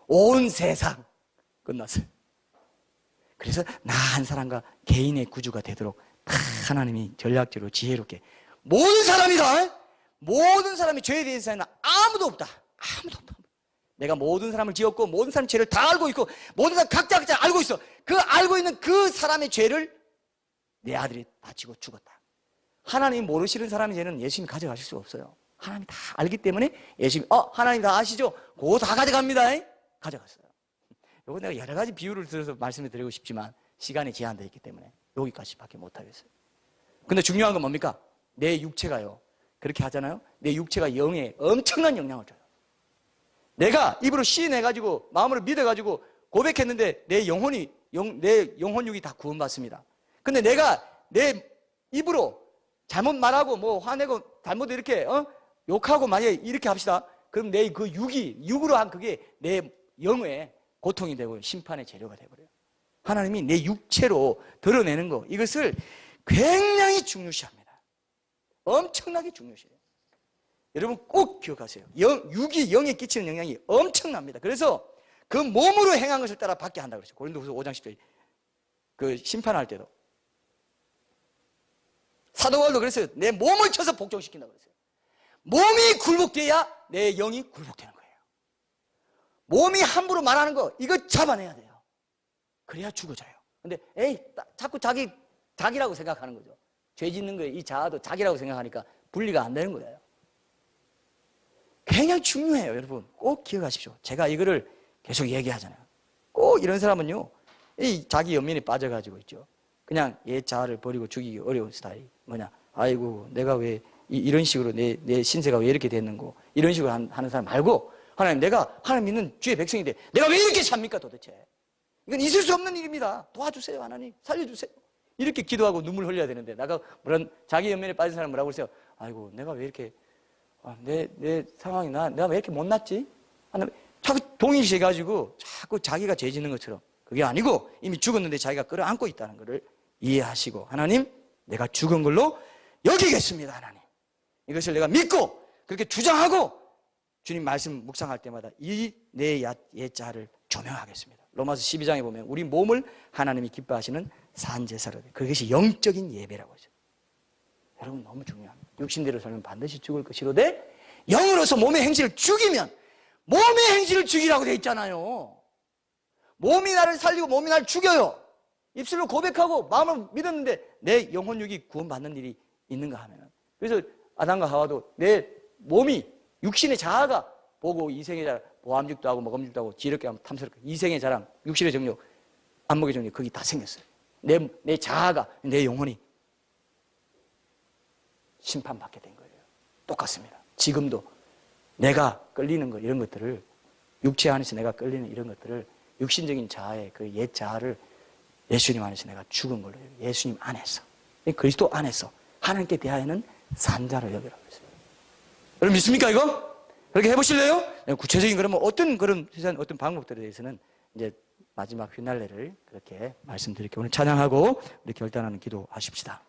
온 세상 끝났어요. 그래서 나 한 사람과 개인의 구주가 되도록 다 하나님이 전략적으로 지혜롭게 모든 사람이다. 모든 사람이 죄에 대해서 아무도 없다. 아무도 없다. 내가 모든 사람을 지었고 모든 사람 죄를 다 알고 있고 모든 사람 각자 알고 있어. 그 알고 있는 그 사람의 죄를 내 아들이 바치고 죽었다. 하나님 모르시는 사람의 죄는 예수님이 가져가실 수가 없어요. 하나님이 다 알기 때문에 예수님이 하나님 다 아시죠? 그거 다 가져갑니다. 가져갔어요. 이거 내가 여러 가지 비유를 들어서 말씀을 드리고 싶지만 시간이 제한되어 있기 때문에 여기까지밖에 못하겠어요. 근데 중요한 건 뭡니까? 내 육체가요. 그렇게 하잖아요. 내 육체가 영에 엄청난 영향을 줘요. 내가 입으로 시인해가지고 마음으로 믿어가지고 고백했는데 내 영혼육이 다 구원받습니다. 근데 내가 내 입으로 잘못 말하고 뭐 화내고 잘못 이렇게 욕하고 만약에 이렇게 합시다. 그럼 내 그 육으로 한 그게 내 영의 고통이 되고 심판의 재료가 되어버려요. 하나님이 내 육체로 드러내는 거 이것을 굉장히 중요시합니다. 엄청나게 중요시해요. 여러분 꼭 기억하세요. 육이 영에 끼치는 영향이 엄청납니다. 그래서 그 몸으로 행한 것을 따라 받게 한다고 그랬죠. 고린도후서 5장 10절 그 심판할 때도 사도 바울도 그랬어요. 내 몸을 쳐서 복종시킨다고 그랬어요. 몸이 굴복돼야 내 영이 굴복되는 거예요. 몸이 함부로 말하는 거 이거 잡아내야 돼요. 그래야 죽어져요. 근데 자꾸 자기라고 생각하는 거죠. 죄 짓는 거에 이 자아도 자기라고 생각하니까 분리가 안 되는 거예요. 굉장히 중요해요. 여러분 꼭 기억하십시오. 제가 이거를 계속 얘기하잖아요. 꼭 이런 사람은요 이 자기 연민에 빠져가지고 있죠. 그냥 옛 자아를 버리고 죽이기 어려운 스타일. 뭐냐, 아이고 내가 왜 이런 식으로 내 신세가 왜 이렇게 됐는고 이런 식으로 하는 사람 말고 하나님 내가 하나님 믿는 주의 백성인데 내가 왜 이렇게 삽니까 도대체. 이건 있을 수 없는 일입니다. 도와주세요 하나님, 살려주세요. 이렇게 기도하고 눈물 흘려야 되는데 나가 물론 자기 연민에 빠진 사람 뭐라고 그러세요? 아이고 내가 왜 이렇게 내 상황이 내가 왜 이렇게 못났지? 하나님 자꾸 동일시해가지고 자꾸 자기가 죄 짓는 것처럼 그게 아니고 이미 죽었는데 자기가 끌어안고 있다는 것을 이해하시고 하나님 내가 죽은 걸로 여기겠습니다. 하나님 이것을 내가 믿고 그렇게 주장하고 주님 말씀 묵상할 때마다 이 내 옛자를 조명하겠습니다. 로마서 12장에 보면 우리 몸을 하나님이 기뻐하시는 산제사로 돼. 그것이 영적인 예배라고 하죠. 여러분 너무 중요합니다. 육신대로 살면 반드시 죽을 것이로되 영으로서 몸의 행실을 죽이면 몸의 행실을 죽이라고 돼 있잖아요. 몸이 나를 살리고 몸이 나를 죽여요. 입술로 고백하고 마음으로 믿었는데 내 영혼육이 구원받는 일이 있는가 하면 그래서 아담과 하와도 내 몸이 육신의 자아가 보고 이생의 자랑, 보암직도 하고 먹음직도 하고 지럽게 하면 탐스럽게 이생의 자랑, 육신의 정욕, 안목의 정욕 거기 다 생겼어요. 내 자아가, 내 영혼이 심판받게 된 거예요. 똑같습니다. 지금도 내가 끌리는 것 이런 것들을 육체 안에서 내가 끌리는 이런 것들을 육신적인 자아의 그 옛 자아를 예수님 안에서 내가 죽은 걸로 해요. 예수님 안에서 그리스도 안에서 하나님께 대하여는 산자로 여기라고 했어요. 여러분 믿습니까 이거? 그렇게 해보실래요? 구체적인 그러면 어떤 그런 세상 어떤 방법들에 대해서는 이제 마지막 휘날레를 그렇게 말씀드릴게요. 오늘 찬양하고 우리 결단하는 기도 하십시다.